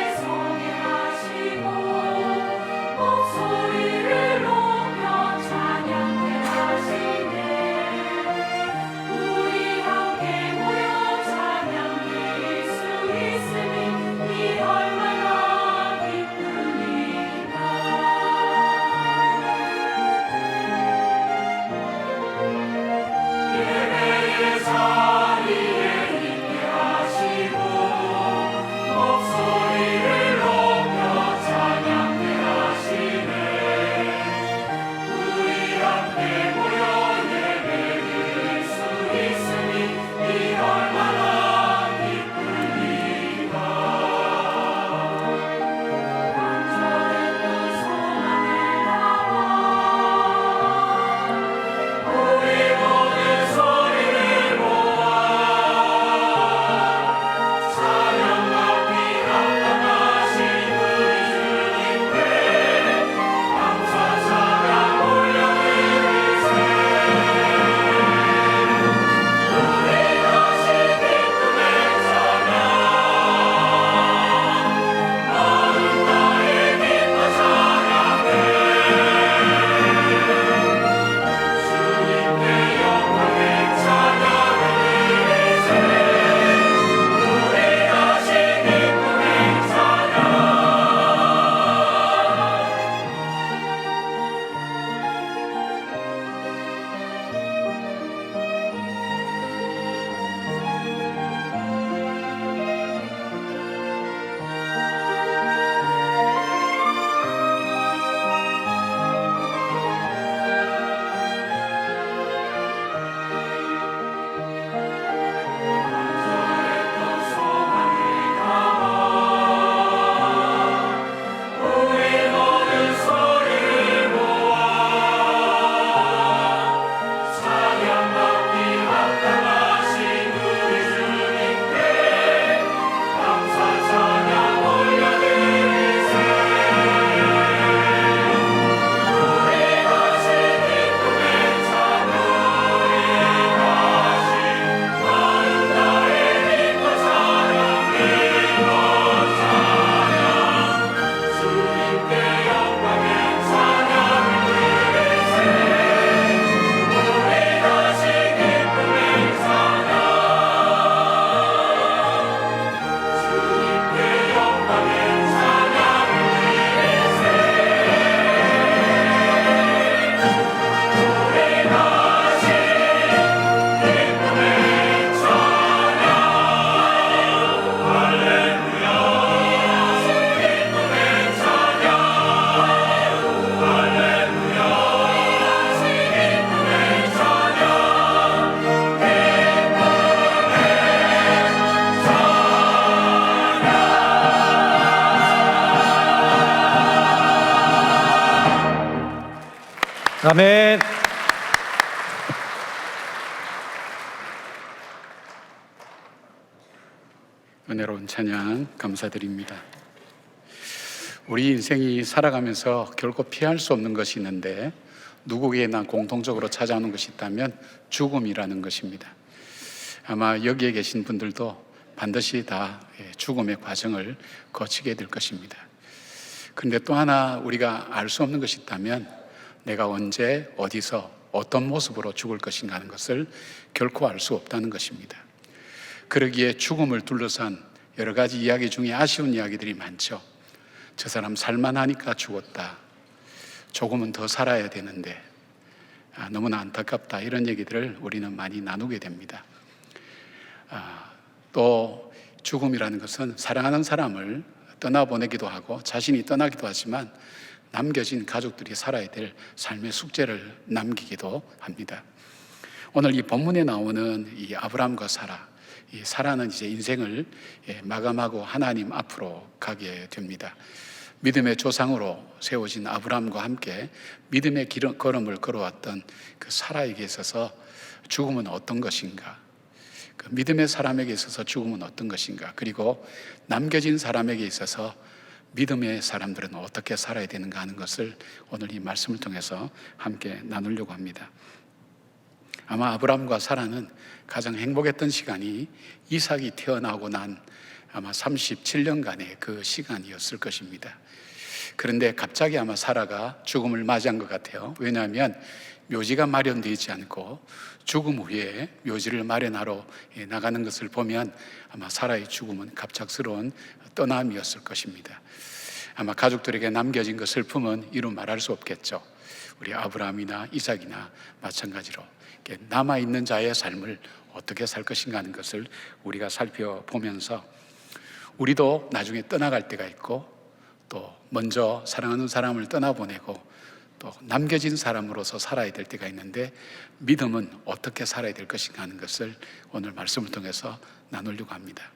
아멘. 은혜로운 찬양 감사드립니다. 우리 인생이 살아가면서 결코 피할 수 없는 것이 있는데 누구에게나 공통적으로 찾아오는 것이 있다면 죽음이라는 것입니다. 아마 여기에 계신 분들도 반드시 다 죽음의 과정을 거치게 될 것입니다. 그런데 또 하나 우리가 알 수 없는 것이 있다면 내가 언제 어디서 어떤 모습으로 죽을 것인가 하는 것을 결코 알 수 없다는 것입니다. 그러기에 죽음을 둘러싼 여러 가지 이야기 중에 아쉬운 이야기들이 많죠. 저 사람 살만하니까 죽었다. 조금은 더 살아야 되는데 너무나 안타깝다. 이런 얘기들을 우리는 많이 나누게 됩니다. 또 죽음이라는 것은 사랑하는 사람을 떠나보내기도 하고 자신이 떠나기도 하지만 남겨진 가족들이 살아야 될 삶의 숙제를 남기기도 합니다. 오늘 이 본문에 나오는 이 아브라함과 사라, 이 사라는 이제 인생을 마감하고 하나님 앞으로 가게 됩니다. 믿음의 조상으로 세워진 아브라함과 함께 믿음의 걸음을 걸어왔던 그 사라에게 있어서 죽음은 어떤 것인가? 그 믿음의 사람에게 있어서 죽음은 어떤 것인가? 그리고 남겨진 사람에게 있어서 믿음의 사람들은 어떻게 살아야 되는가 하는 것을 오늘 이 말씀을 통해서 함께 나누려고 합니다. 아마 아브라함과 사라는 가장 행복했던 시간이 이삭이 태어나고 난 아마 37년간의 그 시간이었을 것입니다. 그런데 갑자기 아마 사라가 죽음을 맞이한 것 같아요. 왜냐하면 묘지가 마련되어 있지 않고 죽음 후에 묘지를 마련하러 나가는 것을 보면 아마 사라의 죽음은 갑작스러운 떠남이었을 것입니다. 아마 가족들에게 남겨진 그 슬픔은 이루 말할 수 없겠죠. 우리 아브라함이나 이삭이나 마찬가지로 남아있는 자의 삶을 어떻게 살 것인가 하는 것을 우리가 살펴보면서 우리도 나중에 떠나갈 때가 있고 또 먼저 사랑하는 사람을 떠나보내고 또 남겨진 사람으로서 살아야 될 때가 있는데 믿음은 어떻게 살아야 될 것인가 하는 것을 오늘 말씀을 통해서 나누려고 합니다.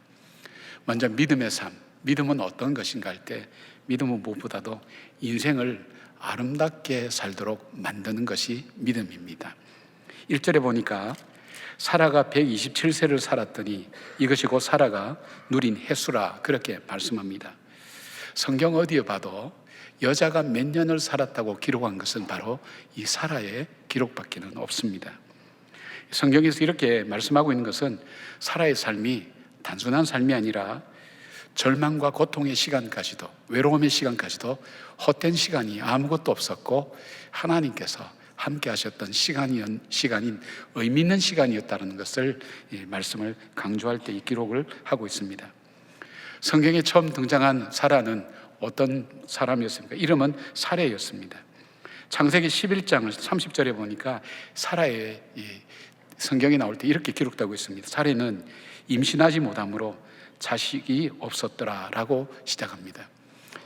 먼저 믿음의 삶, 믿음은 어떤 것인가 할 때 믿음은 무엇보다도 인생을 아름답게 살도록 만드는 것이 믿음입니다. 1절에 보니까 사라가 127세를 살았더니 이것이 곧 사라가 누린 해수라 그렇게 말씀합니다. 성경 어디에 봐도 여자가 몇 년을 살았다고 기록한 것은 바로 이 사라의 기록밖에는 없습니다. 성경에서 이렇게 말씀하고 있는 것은 사라의 삶이 단순한 삶이 아니라 절망과 고통의 시간까지도 외로움의 시간까지도 헛된 시간이 아무것도 없었고 하나님께서 함께 하셨던 시간인 의미 있는 시간이었다는 것을 말씀을 강조할 때 이 기록을 하고 있습니다. 성경에 처음 등장한 사라는 어떤 사람이었습니까? 이름은 사레였습니다. 창세기 11장 30절에 보니까 사라의 성경에 나올 때 이렇게 기록되고 있습니다. 사레는 임신하지 못함으로 자식이 없었더라라고 시작합니다.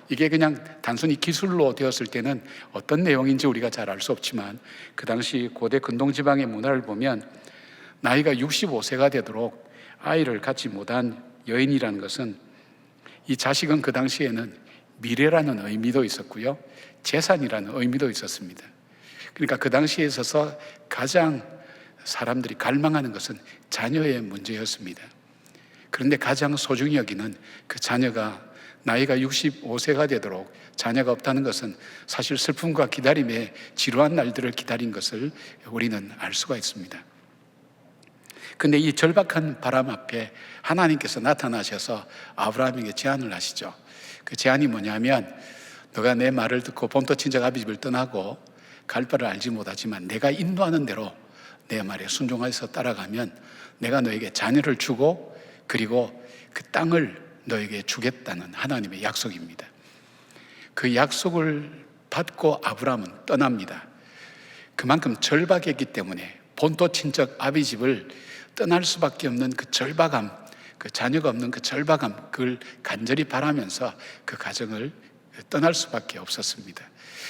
이게 그냥 단순히 기술로 되었을 때는 어떤 내용인지 우리가 잘 알 수 없지만 그 당시 고대 근동지방의 문화를 보면 나이가 65세가 되도록 아이를 갖지 못한 여인이라는 것은 이 자식은 그 당시에는 미래라는 의미도 있었고요, 재산이라는 의미도 있었습니다. 그러니까 그 당시에 있어서 가장 사람들이 갈망하는 것은 자녀의 문제였습니다. 그런데 가장 소중히 여기는 그 자녀가 나이가 65세가 되도록 자녀가 없다는 것은 사실 슬픔과 기다림에 지루한 날들을 기다린 것을 우리는 알 수가 있습니다. 그런데 이 절박한 바람 앞에 하나님께서 나타나셔서 아브라함에게 제안을 하시죠. 그 제안이 뭐냐면 너가 내 말을 듣고 본토 친척 아비집을 떠나고 갈 바를 알지 못하지만 내가 인도하는 대로 내 말에 순종해서 따라가면 내가 너에게 자녀를 주고 그리고 그 땅을 너에게 주겠다는 하나님의 약속입니다. 그 약속을 받고 아브라함은 떠납니다. 그만큼 절박했기 때문에 본토 친척 아비집을 떠날 수밖에 없는 그 절박함, 그 자녀가 없는 그 절박함, 그걸 간절히 바라면서 그 가정을 떠날 수밖에 없었습니다.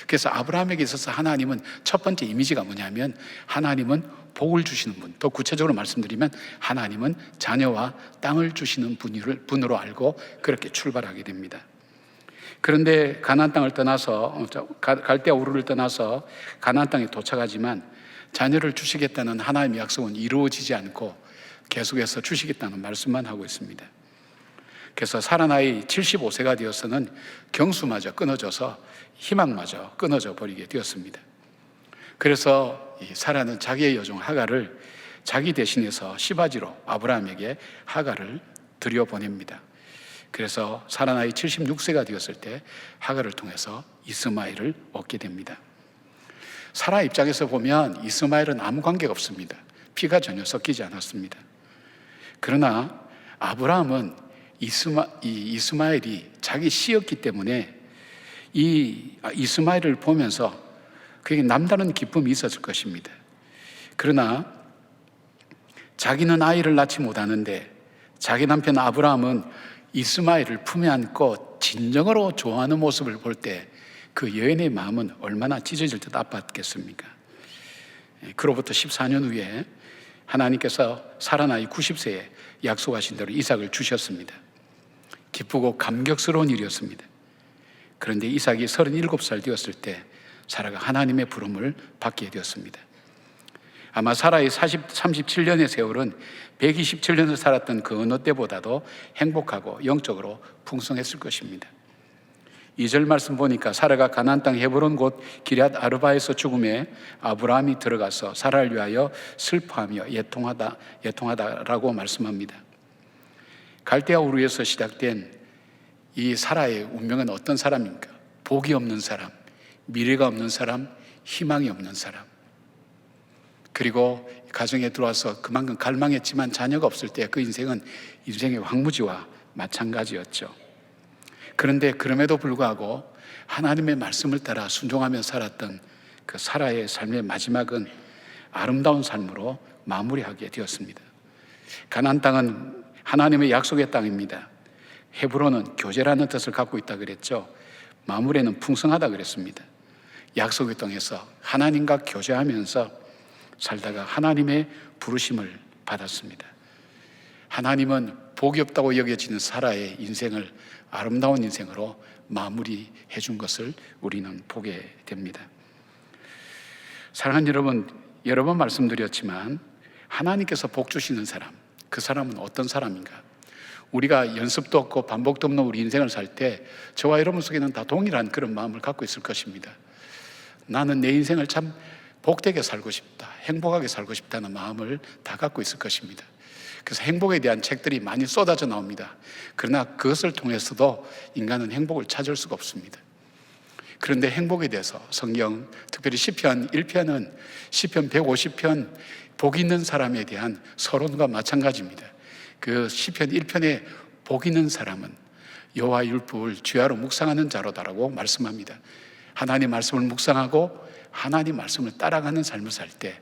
그래서 아브라함에게 있어서 하나님은 첫 번째 이미지가 뭐냐면 하나님은 복을 주시는 분, 더 구체적으로 말씀드리면 하나님은 자녀와 땅을 주시는 분으로 알고 그렇게 출발하게 됩니다. 그런데 가나안 땅을 떠나서 갈대아 우르를 떠나서 가나안 땅에 도착하지만 자녀를 주시겠다는 하나님의 약속은 이루어지지 않고 계속해서 주시겠다는 말씀만 하고 있습니다. 그래서 사라 나이 75세가 되어서는 경수마저 끊어져서 희망마저 끊어져 버리게 되었습니다. 그래서 이 사라는 자기의 여종 하갈을 자기 대신해서 시바지로 아브라함에게 하갈을 들여보냅니다. 그래서 사라 나이 76세가 되었을 때 하갈을 통해서 이스마엘을 얻게 됩니다. 사라 입장에서 보면 이스마엘은 아무 관계가 없습니다. 피가 전혀 섞이지 않았습니다. 그러나 아브라함은 이스마엘이 자기 씨였기 때문에 이 이스마엘을 보면서 그에게 남다른 기쁨이 있었을 것입니다. 그러나 자기는 아이를 낳지 못하는데 자기 남편 아브라함은 이스마엘을 품에 안고 진정으로 좋아하는 모습을 볼 때 그 여인의 마음은 얼마나 찢어질 듯 아팠겠습니까? 그로부터 14년 후에 하나님께서 사라 나이 90세에 약속하신 대로 이삭을 주셨습니다. 기쁘고 감격스러운 일이었습니다. 그런데 이삭이 37살 되었을 때 사라가 하나님의 부름을 받게 되었습니다. 아마 사라의 37년의 세월은 127년을 살았던 그 어느 때보다도 행복하고 영적으로 풍성했을 것입니다. 2절 말씀 보니까 사라가 가나안 땅 헤브론 곧 기럇 아르바에서 죽음에 아브라함이 들어가서 사라를 위하여 슬퍼하며 애통하다라고 말씀합니다. 갈대아 우르에서 시작된 이 사라의 운명은 어떤 사람입니까? 복이 없는 사람, 미래가 없는 사람, 희망이 없는 사람. 그리고 가정에 들어와서 그만큼 갈망했지만 자녀가 없을 때 그 인생은 인생의 황무지와 마찬가지였죠. 그런데 그럼에도 불구하고 하나님의 말씀을 따라 순종하며 살았던 그 사라의 삶의 마지막은 아름다운 삶으로 마무리하게 되었습니다. 가나안 땅은 하나님의 약속의 땅입니다. 헤브론은 교제라는 뜻을 갖고 있다 그랬죠. 마무리는 풍성하다 그랬습니다. 약속의 땅에서 하나님과 교제하면서 살다가 하나님의 부르심을 받았습니다. 하나님은 복이 없다고 여겨지는 사라의 인생을 아름다운 인생으로 마무리해 준 것을 우리는 보게 됩니다. 사랑하는 여러분, 여러 번 말씀드렸지만 하나님께서 복 주시는 사람, 그 사람은 어떤 사람인가? 우리가 연습도 없고 반복도 없는 우리 인생을 살 때 저와 여러분 속에는 다 동일한 그런 마음을 갖고 있을 것입니다. 나는 내 인생을 참 복되게 살고 싶다, 행복하게 살고 싶다는 마음을 다 갖고 있을 것입니다. 그래서 행복에 대한 책들이 많이 쏟아져 나옵니다. 그러나 그것을 통해서도 인간은 행복을 찾을 수가 없습니다. 그런데 행복에 대해서 성경, 특별히 시편 1편은 시편 150편 복 있는 사람에 대한 서론과 마찬가지입니다. 그 시편 1편에 복 있는 사람은 여호와 율법을 주야로 묵상하는 자로다라고 말씀합니다. 하나님 말씀을 묵상하고 하나님 말씀을 따라가는 삶을 살 때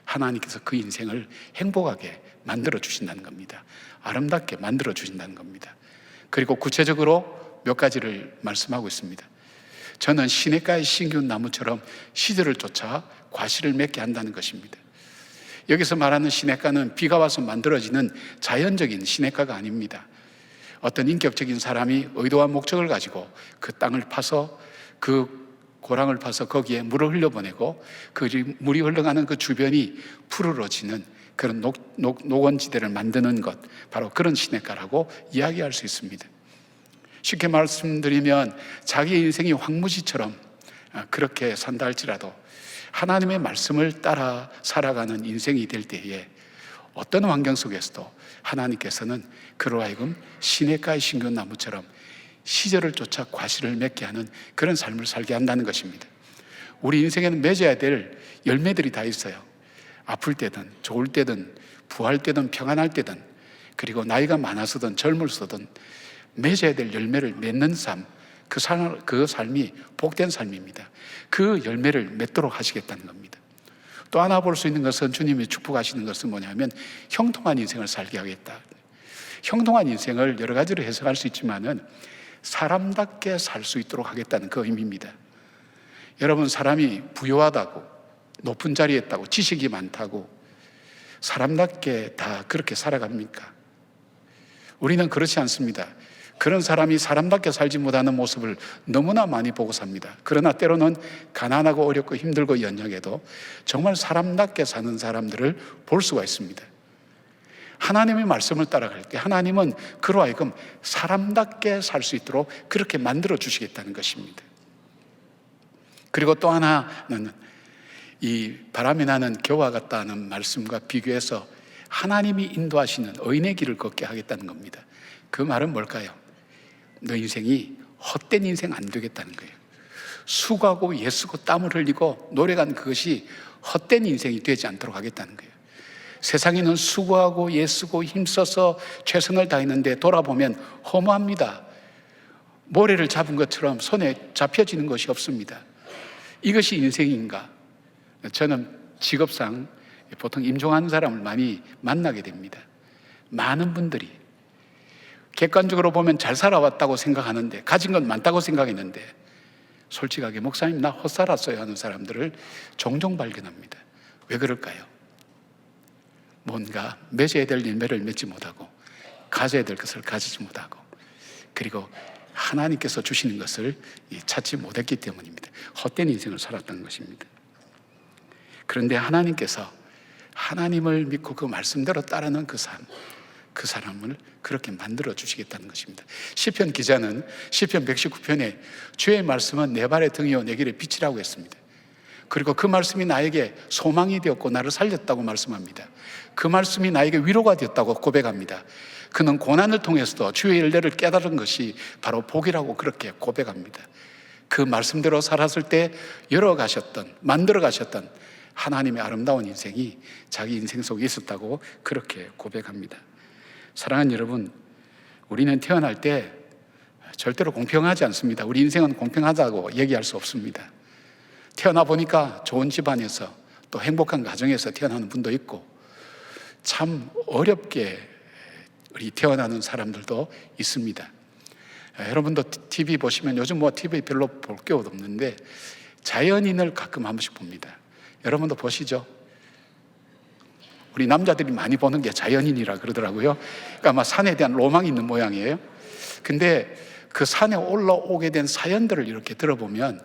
하나님께서 그 인생을 행복하게 만들어 주신다는 겁니다. 아름답게 만들어 주신다는 겁니다. 그리고 구체적으로 몇 가지를 말씀하고 있습니다. 저는 시냇가의 신기운 나무처럼 시절을 쫓아 과실을 맺게 한다는 것입니다. 여기서 말하는 시냇가는 비가 와서 만들어지는 자연적인 시냇가가 아닙니다. 어떤 인격적인 사람이 의도와 목적을 가지고 그 땅을 파서 그 고랑을 파서 거기에 물을 흘려보내고 그 물이 흘러가는 그 주변이 푸르러지는 그런 녹원지대를 만드는 것, 바로 그런 시냇가라고 이야기할 수 있습니다. 쉽게 말씀드리면 자기 인생이 황무지처럼 그렇게 산다 할지라도 하나님의 말씀을 따라 살아가는 인생이 될 때에 어떤 환경 속에서도 하나님께서는 그로 하여금 시냇가의 신기한 나무처럼 시절을 쫓아 과실을 맺게 하는 그런 삶을 살게 한다는 것입니다. 우리 인생에는 맺어야 될 열매들이 다 있어요. 아플 때든 좋을 때든 부할 때든 평안할 때든 그리고 나이가 많아서든 젊을서든 맺어야 될 열매를 맺는 삶, 그 삶이 복된 삶입니다. 그 열매를 맺도록 하시겠다는 겁니다. 또 하나 볼 수 있는 것은 주님이 축복하시는 것은 뭐냐면 형통한 인생을 살게 하겠다. 형통한 인생을 여러 가지로 해석할 수 있지만은 사람답게 살 수 있도록 하겠다는 그 의미입니다. 여러분, 사람이 부유하다고 높은 자리에 있다고 지식이 많다고 사람답게 다 그렇게 살아갑니까? 우리는 그렇지 않습니다. 그런 사람이 사람답게 살지 못하는 모습을 너무나 많이 보고 삽니다. 그러나 때로는 가난하고 어렵고 힘들고 연약해도 정말 사람답게 사는 사람들을 볼 수가 있습니다. 하나님의 말씀을 따라갈 때 하나님은 그로 하여금 사람답게 살 수 있도록 그렇게 만들어 주시겠다는 것입니다. 그리고 또 하나는 이 바람이 나는 겨와 같다는 말씀과 비교해서 하나님이 인도하시는 의인의 길을 걷게 하겠다는 겁니다. 그 말은 뭘까요? 너 인생이 헛된 인생 안 되겠다는 거예요. 수고하고 애쓰고 땀을 흘리고 노력한 그것이 헛된 인생이 되지 않도록 하겠다는 거예요. 세상에는 수고하고 애쓰고 힘써서 최선을 다했는데 돌아보면 허무합니다. 모래를 잡은 것처럼 손에 잡혀지는 것이 없습니다. 이것이 인생인가? 저는 직업상 보통 임종하는 사람을 많이 만나게 됩니다. 많은 분들이 객관적으로 보면 잘 살아왔다고 생각하는데, 가진 건 많다고 생각했는데 솔직하게 목사님 나 헛살았어요 하는 사람들을 종종 발견합니다. 왜 그럴까요? 뭔가 맺어야 될 열매를 맺지 못하고 가져야 될 것을 가지지 못하고 그리고 하나님께서 주시는 것을 찾지 못했기 때문입니다. 헛된 인생을 살았던 것입니다. 그런데 하나님께서 하나님을 믿고 그 말씀대로 따르는 그 사람을 그렇게 만들어 주시겠다는 것입니다. 시편 기자는 시편 119편에 주의 말씀은 내 발의 등이요 내 길의 빛이라고 했습니다. 그리고 그 말씀이 나에게 소망이 되었고 나를 살렸다고 말씀합니다. 그 말씀이 나에게 위로가 되었다고 고백합니다. 그는 고난을 통해서도 주의 일례를 깨달은 것이 바로 복이라고 그렇게 고백합니다. 그 말씀대로 살았을 때 열어가셨던, 만들어가셨던 하나님의 아름다운 인생이 자기 인생 속에 있었다고 그렇게 고백합니다. 사랑하는 여러분, 우리는 태어날 때 절대로 공평하지 않습니다. 우리 인생은 공평하다고 얘기할 수 없습니다. 태어나 보니까 좋은 집안에서 또 행복한 가정에서 태어나는 분도 있고 참 어렵게 우리 태어나는 사람들도 있습니다. 여러분도 TV 보시면 요즘 뭐 TV 별로 볼 게 없는데 자연인을 가끔 한 번씩 봅니다. 여러분도 보시죠? 우리 남자들이 많이 보는 게 자연인이라 그러더라고요. 그러니까 아마 산에 대한 로망이 있는 모양이에요. 근데 그 산에 올라오게 된 사연들을 이렇게 들어보면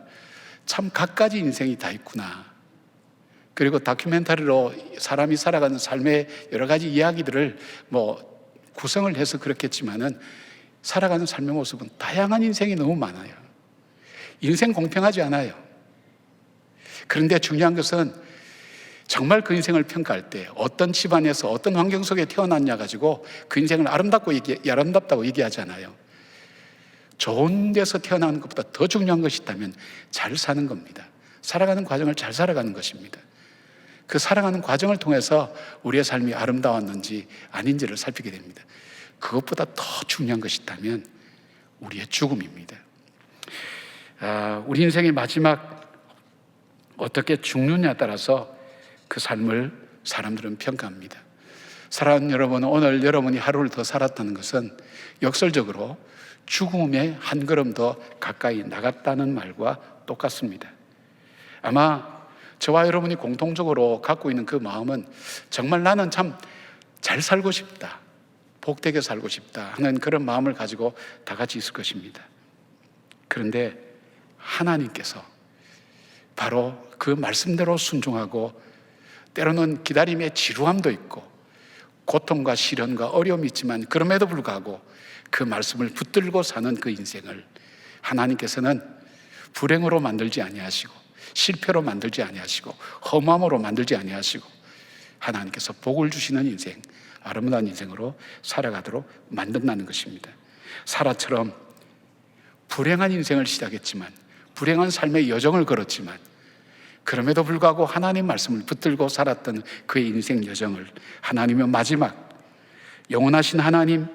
참 갖가지 인생이 다 있구나. 그리고 다큐멘터리로 사람이 살아가는 삶의 여러 가지 이야기들을 뭐 구성을 해서 그렇겠지만은 살아가는 삶의 모습은 다양한 인생이 너무 많아요. 인생 공평하지 않아요. 그런데 중요한 것은 정말 그 인생을 평가할 때 어떤 집안에서 어떤 환경 속에 태어났냐 가지고 그 인생을 아름답다고 얘기하지 않아요. 좋은 데서 태어나는 것보다 더 중요한 것이 있다면 잘 사는 겁니다. 살아가는 과정을 잘 살아가는 것입니다. 그 살아가는 과정을 통해서 우리의 삶이 아름다웠는지 아닌지를 살피게 됩니다. 그것보다 더 중요한 것이 있다면 우리의 죽음입니다. 우리 인생의 마지막 어떻게 죽느냐에 따라서 그 삶을 사람들은 평가합니다. 사랑하는 여러분, 오늘 여러분이 하루를 더 살았다는 것은 역설적으로 죽음의 한 걸음 더 가까이 나갔다는 말과 똑같습니다. 아마 저와 여러분이 공통적으로 갖고 있는 그 마음은 정말 나는 참 잘 살고 싶다, 복되게 살고 싶다 하는 그런 마음을 가지고 다 같이 있을 것입니다. 그런데 하나님께서 바로 그 말씀대로 순종하고 때로는 기다림의 지루함도 있고 고통과 시련과 어려움이 있지만 그럼에도 불구하고 그 말씀을 붙들고 사는 그 인생을 하나님께서는 불행으로 만들지 아니하시고 실패로 만들지 아니하시고 험함으로 만들지 아니하시고 하나님께서 복을 주시는 인생, 아름다운 인생으로 살아가도록 만든다는 것입니다. 사라처럼 불행한 인생을 시작했지만 불행한 삶의 여정을 걸었지만 그럼에도 불구하고 하나님 말씀을 붙들고 살았던 그의 인생 여정을 하나님의 마지막 영원하신 하나님,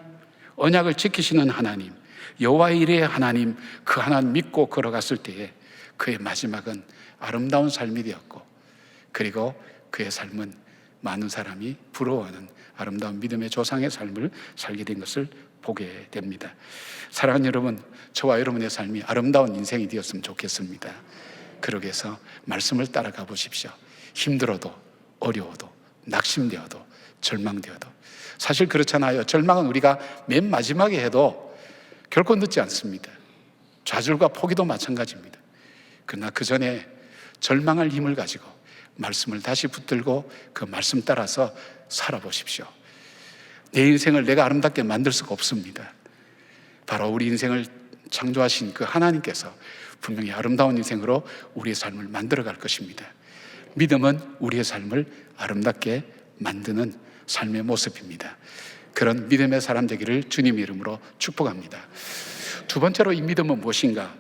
언약을 지키시는 하나님, 여호와의 이레의 하나님, 그 하나님 믿고 걸어갔을 때에 그의 마지막은 아름다운 삶이 되었고 그리고 그의 삶은 많은 사람이 부러워하는 아름다운 믿음의 조상의 삶을 살게 된 것을 보게 됩니다. 사랑하는 여러분, 저와 여러분의 삶이 아름다운 인생이 되었으면 좋겠습니다. 그러기 위해서 말씀을 따라가 보십시오. 힘들어도 어려워도 낙심되어도 절망되어도 사실 그렇잖아요. 절망은 우리가 맨 마지막에 해도 결코 늦지 않습니다. 좌절과 포기도 마찬가지입니다. 그러나 그 전에 절망할 힘을 가지고 말씀을 다시 붙들고 그 말씀 따라서 살아보십시오. 내 인생을 내가 아름답게 만들 수가 없습니다. 바로 우리 인생을 창조하신 그 하나님께서 분명히 아름다운 인생으로 우리의 삶을 만들어갈 것입니다. 믿음은 우리의 삶을 아름답게 만드는 삶의 모습입니다. 그런 믿음의 사람 되기를 주님 이름으로 축복합니다. 두 번째로 이 믿음은 무엇인가?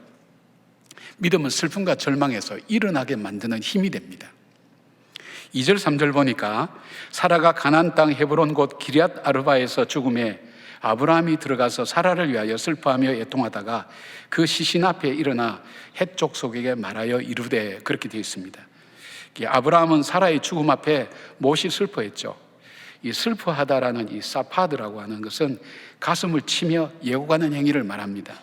믿음은 슬픔과 절망에서 일어나게 만드는 힘이 됩니다. 2절 3절 보니까 사라가 가나안 땅 헤브론 곧 기럇 아르바에서 죽음에 아브라함이 들어가서 사라를 위하여 슬퍼하며 애통하다가 그 시신 앞에 일어나 헷 족속에게 말하여 이르되, 그렇게 되어 있습니다. 아브라함은 사라의 죽음 앞에 몹시 슬퍼했죠. 이 슬퍼하다라는 이 사파드라고 하는 것은 가슴을 치며 예고가는 행위를 말합니다.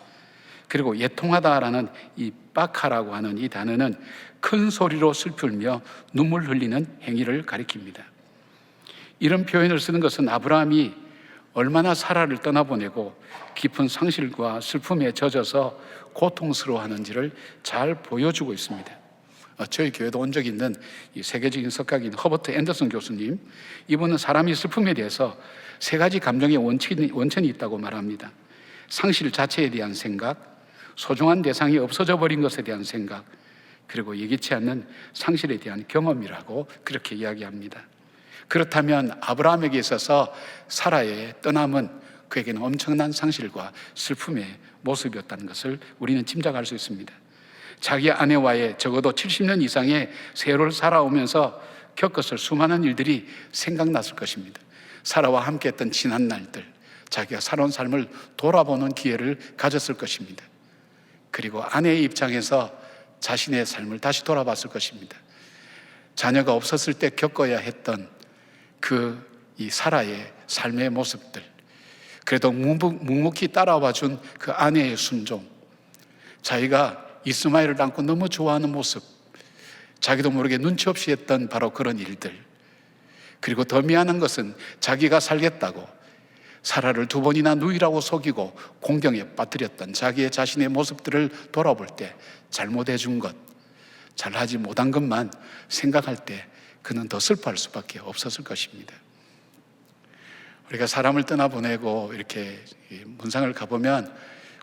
그리고 애통하다라는 이 바카라고 하는 이 단어는 큰 소리로 슬플며 눈물 흘리는 행위를 가리킵니다. 이런 표현을 쓰는 것은 아브라함이 얼마나 사라를 떠나보내고 깊은 상실과 슬픔에 젖어서 고통스러워하는지를 잘 보여주고 있습니다. 저희 교회도 온 적이 있는 이 세계적인 석학인 허버트 앤더슨 교수님, 이분은 사람이 슬픔에 대해서 세 가지 감정의 원천이 있다고 말합니다. 상실 자체에 대한 생각, 소중한 대상이 없어져 버린 것에 대한 생각, 그리고 예기치 않는 상실에 대한 경험이라고 그렇게 이야기합니다. 그렇다면 아브라함에게 있어서 사라의 떠남은 그에게는 엄청난 상실과 슬픔의 모습이었다는 것을 우리는 짐작할 수 있습니다. 자기 아내와의 적어도 70년 이상의 세월을 살아오면서 겪었을 수많은 일들이 생각났을 것입니다. 사라와 함께했던 지난 날들, 자기가 살아온 삶을 돌아보는 기회를 가졌을 것입니다. 그리고 아내의 입장에서 자신의 삶을 다시 돌아봤을 것입니다. 자녀가 없었을 때 겪어야 했던 이 사라의 삶의 모습들, 그래도 묵묵히 따라와 준 그 아내의 순종, 자기가 이스마엘을 안고 너무 좋아하는 모습, 자기도 모르게 눈치 없이 했던 바로 그런 일들, 그리고 더 미안한 것은 자기가 살겠다고 사라를 2번이나 누이라고 속이고 공경에 빠뜨렸던 자기의 자신의 모습들을 돌아볼 때 잘못해 준 것, 잘하지 못한 것만 생각할 때 그는 더 슬퍼할 수밖에 없었을 것입니다. 우리가 사람을 떠나보내고 이렇게 문상을 가보면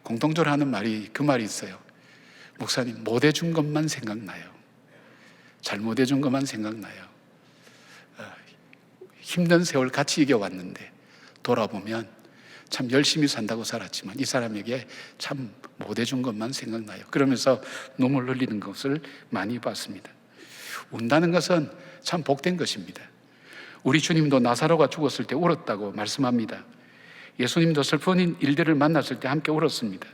공통적으로 하는 말이, 그 말이 있어요. 목사님, 못해준 것만 생각나요. 잘못해준 것만 생각나요. 힘든 세월 같이 이겨왔는데 돌아보면 참 열심히 산다고 살았지만 이 사람에게 참 못해준 것만 생각나요. 그러면서 눈물 흘리는 것을 많이 봤습니다. 운다는 것은 참 복된 것입니다. 우리 주님도 나사로가 죽었을 때 울었다고 말씀합니다. 예수님도 슬픈 일들을 만났을 때 함께 울었습니다.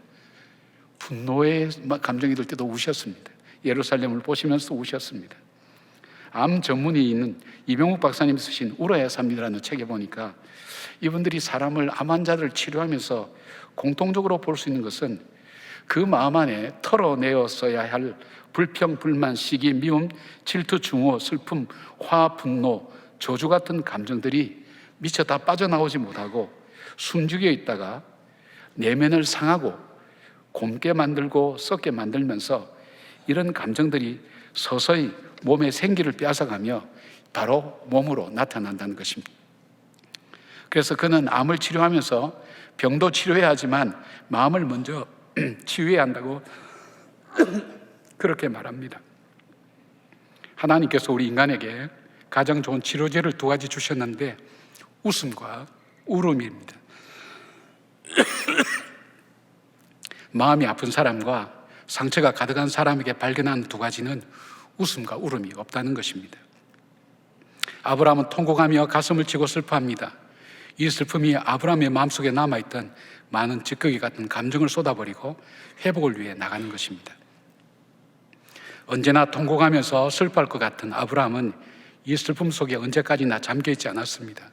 분노의 감정이 들 때도 우셨습니다. 예루살렘을 보시면서 우셨습니다. 암 전문의 있는 이병욱 박사님 쓰신 울어야 삽니다라는 책에 보니까 이분들이 사람을 암 환자들을 치료하면서 공통적으로 볼 수 있는 것은 그 마음 안에 털어내었어야 할 불평, 불만, 시기, 미움, 질투, 증오, 슬픔, 화, 분노, 저주 같은 감정들이 미처 다 빠져나오지 못하고 숨죽여 있다가 내면을 상하고 곪게 만들고 썩게 만들면서 이런 감정들이 서서히 몸의 생기를 빼앗아가며 바로 몸으로 나타난다는 것입니다. 그래서 그는 암을 치료하면서 병도 치료해야 하지만 마음을 먼저 치유해야 한다고 그렇게 말합니다. 하나님께서 우리 인간에게 가장 좋은 치료제를 2가지 주셨는데 웃음과 울음입니다. 마음이 아픈 사람과 상처가 가득한 사람에게 발견한 2가지는 웃음과 울음이 없다는 것입니다. 아브라함은 통곡하며 가슴을 치고 슬퍼합니다. 이 슬픔이 아브라함의 마음속에 남아있던 많은 찌꺼기 같은 감정을 쏟아버리고 회복을 위해 나가는 것입니다. 언제나 통곡하면서 슬퍼할 것 같은 아브라함은 이 슬픔 속에 언제까지나 잠겨있지 않았습니다.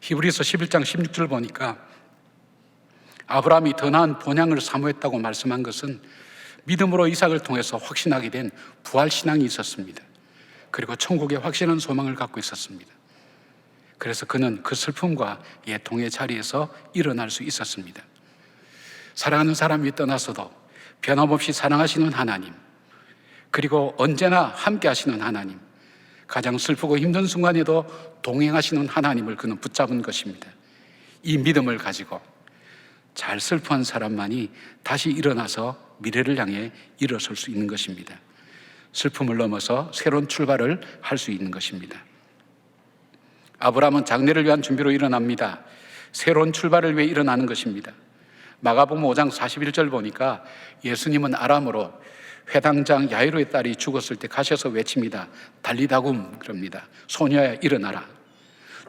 히브리서 11장 16절 보니까 아브라함이 더 나은 본향을 사모했다고 말씀한 것은 믿음으로 이삭을 통해서 확신하게 된 부활신앙이 있었습니다. 그리고 천국에 확실한 소망을 갖고 있었습니다. 그래서 그는 그 슬픔과 애통의 자리에서 일어날 수 있었습니다. 사랑하는 사람이 떠나서도 변함없이 사랑하시는 하나님, 그리고 언제나 함께 하시는 하나님, 가장 슬프고 힘든 순간에도 동행하시는 하나님을 그는 붙잡은 것입니다. 이 믿음을 가지고 잘 슬퍼한 사람만이 다시 일어나서 미래를 향해 일어설 수 있는 것입니다. 슬픔을 넘어서 새로운 출발을 할 수 있는 것입니다. 아브라함은 장례를 위한 준비로 일어납니다. 새로운 출발을 위해 일어나는 것입니다. 마가복음 5장 41절 보니까 예수님은 아람어로 회당장 야이로의 딸이 죽었을 때 가셔서 외칩니다. 달리다굼, 그럽니다. 소녀야 일어나라.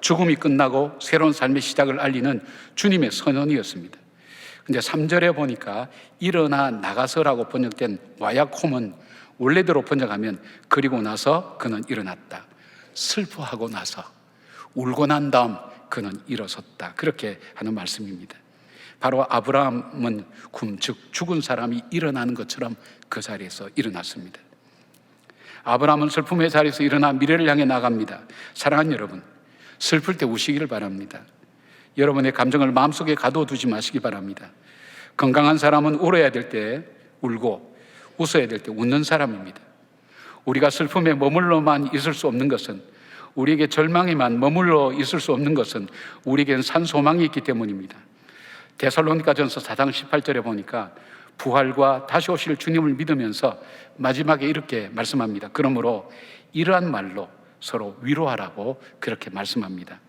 죽음이 끝나고 새로운 삶의 시작을 알리는 주님의 선언이었습니다. 근데 3절에 보니까 일어나 나가서라고 번역된 와야콤은 원래대로 번역하면 그리고 나서 그는 일어났다. 슬퍼하고 나서 울고 난 다음 그는 일어섰다. 그렇게 하는 말씀입니다. 바로 아브라함은 즉 죽은 사람이 일어나는 것처럼 그 자리에서 일어났습니다. 아브라함은 슬픔의 자리에서 일어나 미래를 향해 나갑니다. 사랑하는 여러분, 슬플 때 우시기를 바랍니다. 여러분의 감정을 마음속에 가둬두지 마시기 바랍니다. 건강한 사람은 울어야 될 때 울고 웃어야 될 때 웃는 사람입니다. 우리가 슬픔에 머물러만 있을 수 없는 것은, 우리에게 절망에만 머물러 있을 수 없는 것은 우리에게는 산 소망이 있기 때문입니다. 데살로니가전서 4장 18절에 보니까 부활과 다시 오실 주님을 믿으면서 마지막에 이렇게 말씀합니다. 그러므로 이러한 말로 서로 위로하라고 그렇게 말씀합니다.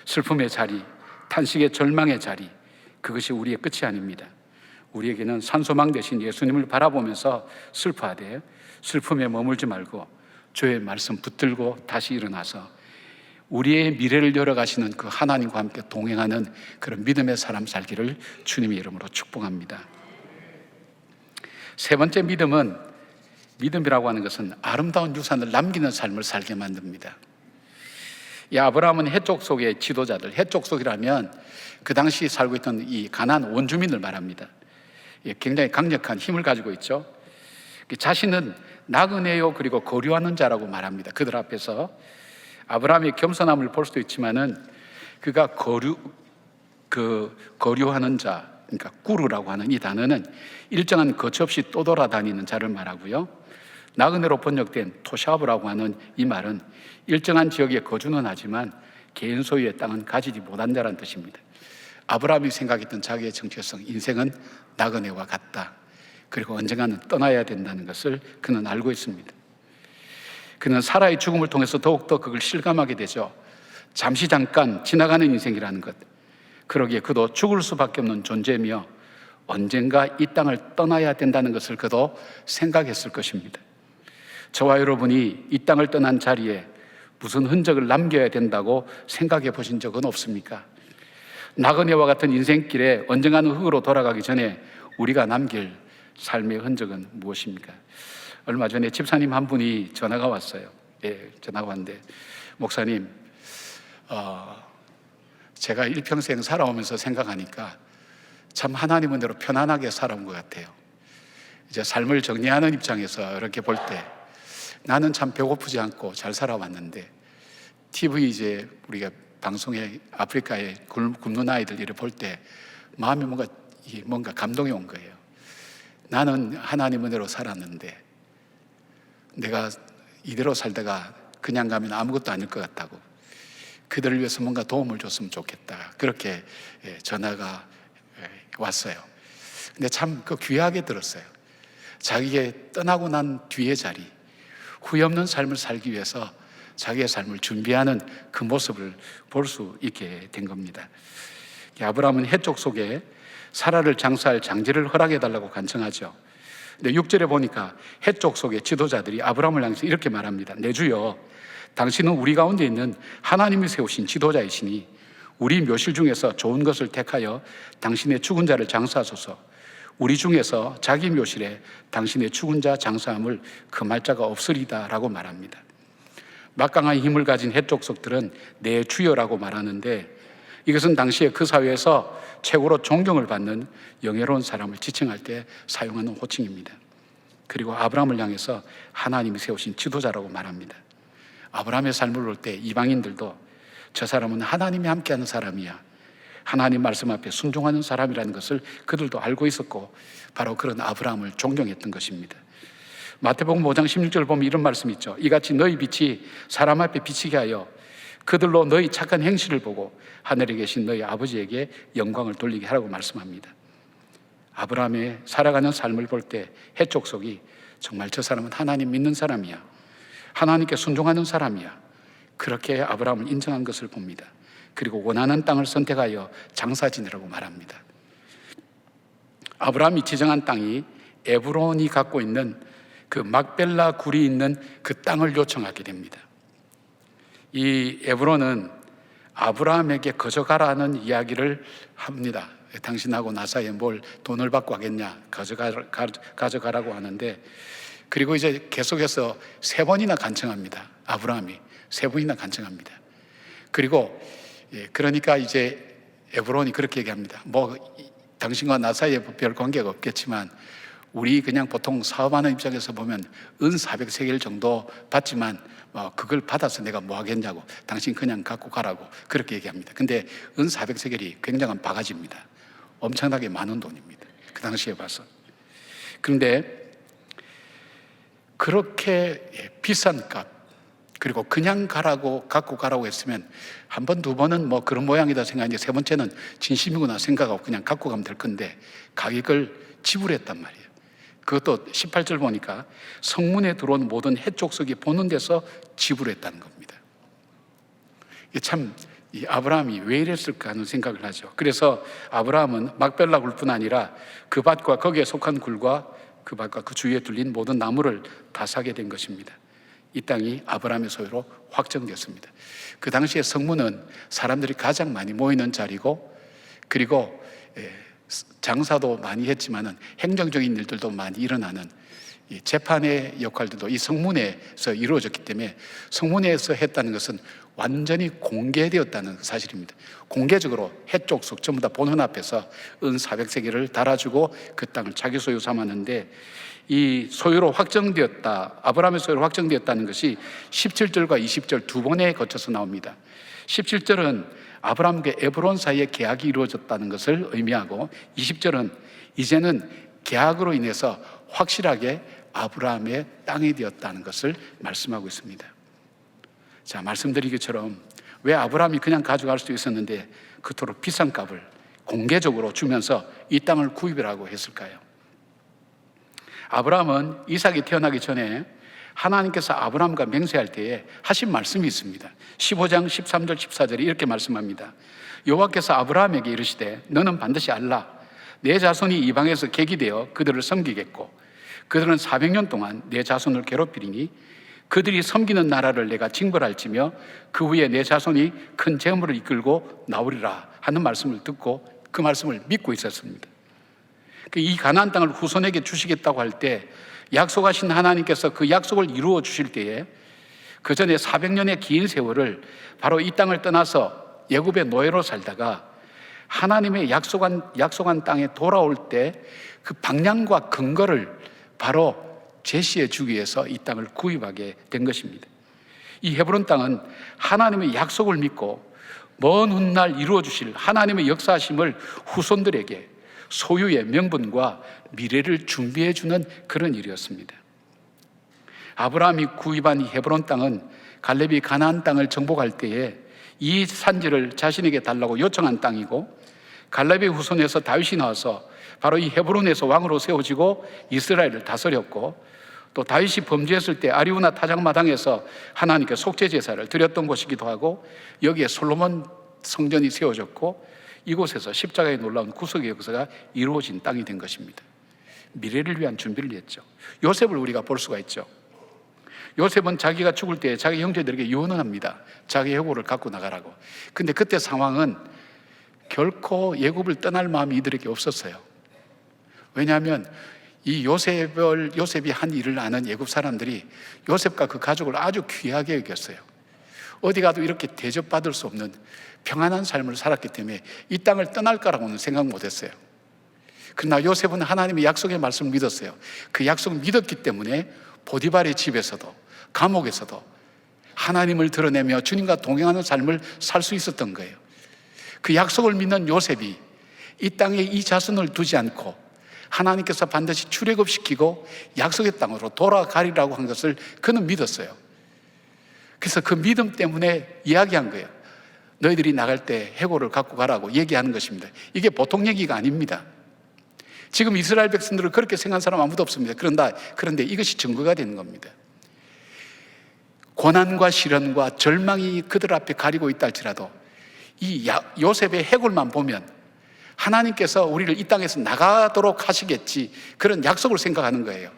슬픔의 자리, 탄식의 절망의 자리, 그것이 우리의 끝이 아닙니다. 우리에게는 산소망 대신 예수님을 바라보면서 슬퍼하되 슬픔에 머물지 말고 주의 말씀 붙들고 다시 일어나서 우리의 미래를 열어가시는 그 하나님과 함께 동행하는 그런 믿음의 사람 살기를 주님의 이름으로 축복합니다. 세 번째 믿음은, 믿음이라고 하는 것은 아름다운 유산을 남기는 삶을 살게 만듭니다. 이 아브라함은 해족 속의 지도자들, 해족 속이라면 그 당시 살고 있던 이 가나안 원주민을 말합니다. 굉장히 강력한 힘을 가지고 있죠. 자신은 나그네요 그리고 거류하는 자라고 말합니다. 그들 앞에서 아브라함의 겸손함을 볼 수도 있지만은 그가 거류하는 자, 그러니까 꾸르라고 하는 이 단어는 일정한 거처 없이 떠돌아다니는 자를 말하고요. 나그네로 번역된 토샤브라고 하는 이 말은 일정한 지역에 거주는 하지만 개인 소유의 땅은 가지지 못한 자라는 뜻입니다. 아브라함이 생각했던 자기의 정체성, 인생은 나그네와 같다. 그리고 언젠가는 떠나야 된다는 것을 그는 알고 있습니다. 그는 사라의 죽음을 통해서 더욱더 그걸 실감하게 되죠. 잠시 잠깐 지나가는 인생이라는 것. 그러기에 그도 죽을 수밖에 없는 존재며 언젠가 이 땅을 떠나야 된다는 것을 그도 생각했을 것입니다. 저와 여러분이 이 땅을 떠난 자리에 무슨 흔적을 남겨야 된다고 생각해 보신 적은 없습니까? 나그네와 같은 인생길에 언젠가는 흙으로 돌아가기 전에 우리가 남길 삶의 흔적은 무엇입니까? 얼마 전에 집사님 한 분이 전화가 왔어요. 전화가 왔는데, 목사님, 제가 일평생 살아오면서 생각하니까 참 하나님 은혜로 편안하게 살아온 것 같아요. 이제 삶을 정리하는 입장에서 이렇게 볼 때 나는 참 배고프지 않고 잘 살아왔는데, TV 이제 우리가 방송에 아프리카에 굶는 아이들 이를 볼 때 마음에 뭔가 감동이 온 거예요. 나는 하나님 은혜로 살았는데 내가 이대로 살다가 그냥 가면 아무것도 아닐 것 같다고, 그들을 위해서 뭔가 도움을 줬으면 좋겠다, 그렇게 전화가 왔어요. 근데 참 그 귀하게 들었어요. 자기의 떠나고 난 뒤의 자리, 후회 없는 삶을 살기 위해서 자기의 삶을 준비하는 그 모습을 볼 수 있게 된 겁니다. 아브라함은 해족 속에 사라를 장사할 장지를 허락해달라고 간청하죠. 근데 6절에 보니까 해족 속의 지도자들이 아브라함을 향해서 이렇게 말합니다. 내 주여, 당신은 우리 가운데 있는 하나님이 세우신 지도자이시니 우리 묘실 중에서 좋은 것을 택하여 당신의 죽은 자를 장사하소서. 우리 중에서 자기 묘실에 당신의 죽은 자 장사함을 금할 자가 없으리다 라고 말합니다. 막강한 힘을 가진 해족속들은 내 주여라고 말하는데, 이것은 당시에 그 사회에서 최고로 존경을 받는 영예로운 사람을 지칭할 때 사용하는 호칭입니다. 그리고 아브라함을 향해서 하나님이 세우신 지도자라고 말합니다. 아브라함의 삶을 볼 때 이방인들도 저 사람은 하나님이 함께하는 사람이야, 하나님 말씀 앞에 순종하는 사람이라는 것을 그들도 알고 있었고 바로 그런 아브라함을 존경했던 것입니다. 마태복음 5장 16절 보면 이런 말씀이 있죠. 이같이 너희 빛이 사람 앞에 비치게 하여 그들로 너희 착한 행실을 보고 하늘에 계신 너희 아버지에게 영광을 돌리게 하라고 말씀합니다. 아브라함의 살아가는 삶을 볼 때 해족속이 정말 저 사람은 하나님 믿는 사람이야, 하나님께 순종하는 사람이야, 그렇게 아브라함을 인정한 것을 봅니다. 그리고 원하는 땅을 선택하여 장사 지내라고 말합니다. 아브라함이 지정한 땅이 에브론이 갖고 있는 그 막벨라 굴이 있는 그 땅을 요청하게 됩니다. 이 에브론은 아브라함에게 거저가라는 이야기를 합니다. 당신하고 나 사이에 뭘 돈을 받고 하겠냐, 가져가라고 하는데, 그리고 이제 계속해서 3번이나 간청합니다. 아브라함이 3번이나 간청합니다. 그리고 그러니까 이제 에브론이 그렇게 얘기합니다. 뭐 당신과 나 사이에 별 관계가 없겠지만 우리 그냥 보통 사업하는 입장에서 보면 은 400세겔 정도 받지만 그걸 받아서 내가 뭐 하겠냐고, 당신 그냥 갖고 가라고 그렇게 얘기합니다. 근데 은 400세겔이 굉장한 바가지입니다. 엄청나게 많은 돈입니다, 그 당시에 봐서. 그런데 그렇게 비싼 값, 그리고 그냥 가라고, 갖고 가라고 했으면 한 번, 두 번은 뭐 그런 모양이다 생각했는데 세 번째는 진심이구나 생각하고 그냥 갖고 가면 될 건데 가격을 지불했단 말이에요. 그것도 18절 보니까 성문에 들어온 모든 해족속이 보는 데서 지불했다는 겁니다. 이게 참, 이 아브라함이 왜 이랬을까 하는 생각을 하죠. 그래서 아브라함은 막벨라 굴뿐 아니라 그 밭과 거기에 속한 굴과 그 밭과 그 주위에 둘린 모든 나무를 다 사게 된 것입니다. 이 땅이 아브라함의 소유로 확정되었습니다. 그 당시에 성문은 사람들이 가장 많이 모이는 자리고, 그리고 장사도 많이 했지만은 행정적인 일들도 많이 일어나는 이 재판의 역할들도 이 성문에서 이루어졌기 때문에 성문에서 했다는 것은 완전히 공개되었다는 사실입니다. 공개적으로 해족속 전부 다 보는 앞에서 은 400세겔을 달아주고 그 땅을 자기 소유 삼았는데, 이 소유로 확정되었다, 아브라함의 소유로 확정되었다는 것이 17절과 20절 두 번에 거쳐서 나옵니다. 17절은 아브라함과 에브론 사이에 계약이 이루어졌다는 것을 의미하고, 20절은 이제는 계약으로 인해서 확실하게 아브라함의 땅이 되었다는 것을 말씀하고 있습니다. 자, 말씀드린 것처럼 왜 아브라함이 그냥 가져갈 수 있었는데 그토록 비싼 값을 공개적으로 주면서 이 땅을 구입하라고 했을까요? 아브라함은 이삭이 태어나기 전에 하나님께서 아브라함과 맹세할 때에 하신 말씀이 있습니다. 15장 13절 14절이 이렇게 말씀합니다. 여호와께서 아브라함에게 이르시되 너는 반드시 알라. 내 자손이 이방에서 객이 되어 그들을 섬기겠고 그들은 400년 동안 내 자손을 괴롭히리니 그들이 섬기는 나라를 내가 징벌할지며 그 후에 내 자손이 큰 재물을 이끌고 나오리라 하는 말씀을 듣고 그 말씀을 믿고 있었습니다. 이 가나안 땅을 후손에게 주시겠다고 할 때 약속하신 하나님께서 그 약속을 이루어 주실 때에 그 전에 400년의 긴 세월을 바로 이 땅을 떠나서 애굽의 노예로 살다가 하나님의 약속한 땅에 돌아올 때 그 방향과 근거를 바로 제시해 주기 위해서 이 땅을 구입하게 된 것입니다. 이 헤브론 땅은 하나님의 약속을 믿고 먼 훗날 이루어 주실 하나님의 역사하심을 후손들에게 소유의 명분과 미래를 준비해 주는 그런 일이었습니다. 아브라함이 구입한 이 헤브론 땅은 갈렙이 가나안 땅을 정복할 때에 이 산지를 자신에게 달라고 요청한 땅이고, 갈렙의 후손에서 다윗이 나와서 바로 이 헤브론에서 왕으로 세워지고 이스라엘을 다스렸고, 또 다윗이 범죄했을 때 아리우나 타작마당에서 하나님께 속죄 제사를 드렸던 곳이기도 하고, 여기에 솔로몬 성전이 세워졌고 이곳에서 십자가의 놀라운 구속의 역사가 이루어진 땅이 된 것입니다. 미래를 위한 준비를 했죠. 요셉을 우리가 볼 수가 있죠. 요셉은 자기가 죽을 때 자기 형제들에게 유언을 합니다. 자기 혈고를 갖고 나가라고. 근데 그때 상황은 결코 애굽을 떠날 마음이 이들에게 없었어요. 왜냐하면 이 요셉이 한 일을 아는 애굽 사람들이 요셉과 그 가족을 아주 귀하게 여겼어요. 어디 가도 이렇게 대접받을 수 없는 평안한 삶을 살았기 때문에 이 땅을 떠날 거라고는 생각 못했어요. 그러나 요셉은 하나님의 약속의 말씀을 믿었어요. 그 약속을 믿었기 때문에 보디발의 집에서도 감옥에서도 하나님을 드러내며 주님과 동행하는 삶을 살 수 있었던 거예요. 그 약속을 믿는 요셉이 이 땅에 이 자손을 두지 않고 하나님께서 반드시 출애굽시키고 약속의 땅으로 돌아가리라고 한 것을 그는 믿었어요. 그래서 그 믿음 때문에 이야기한 거예요. 너희들이 나갈 때 해골을 갖고 가라고 얘기하는 것입니다. 이게 보통 얘기가 아닙니다. 지금 이스라엘 백성들을 그렇게 생각한 사람 아무도 없습니다. 그런데 이것이 증거가 되는 겁니다. 고난과 시련과 절망이 그들 앞에 가리고 있다 할지라도 이 요셉의 해골만 보면 하나님께서 우리를 이 땅에서 나가도록 하시겠지, 그런 약속을 생각하는 거예요.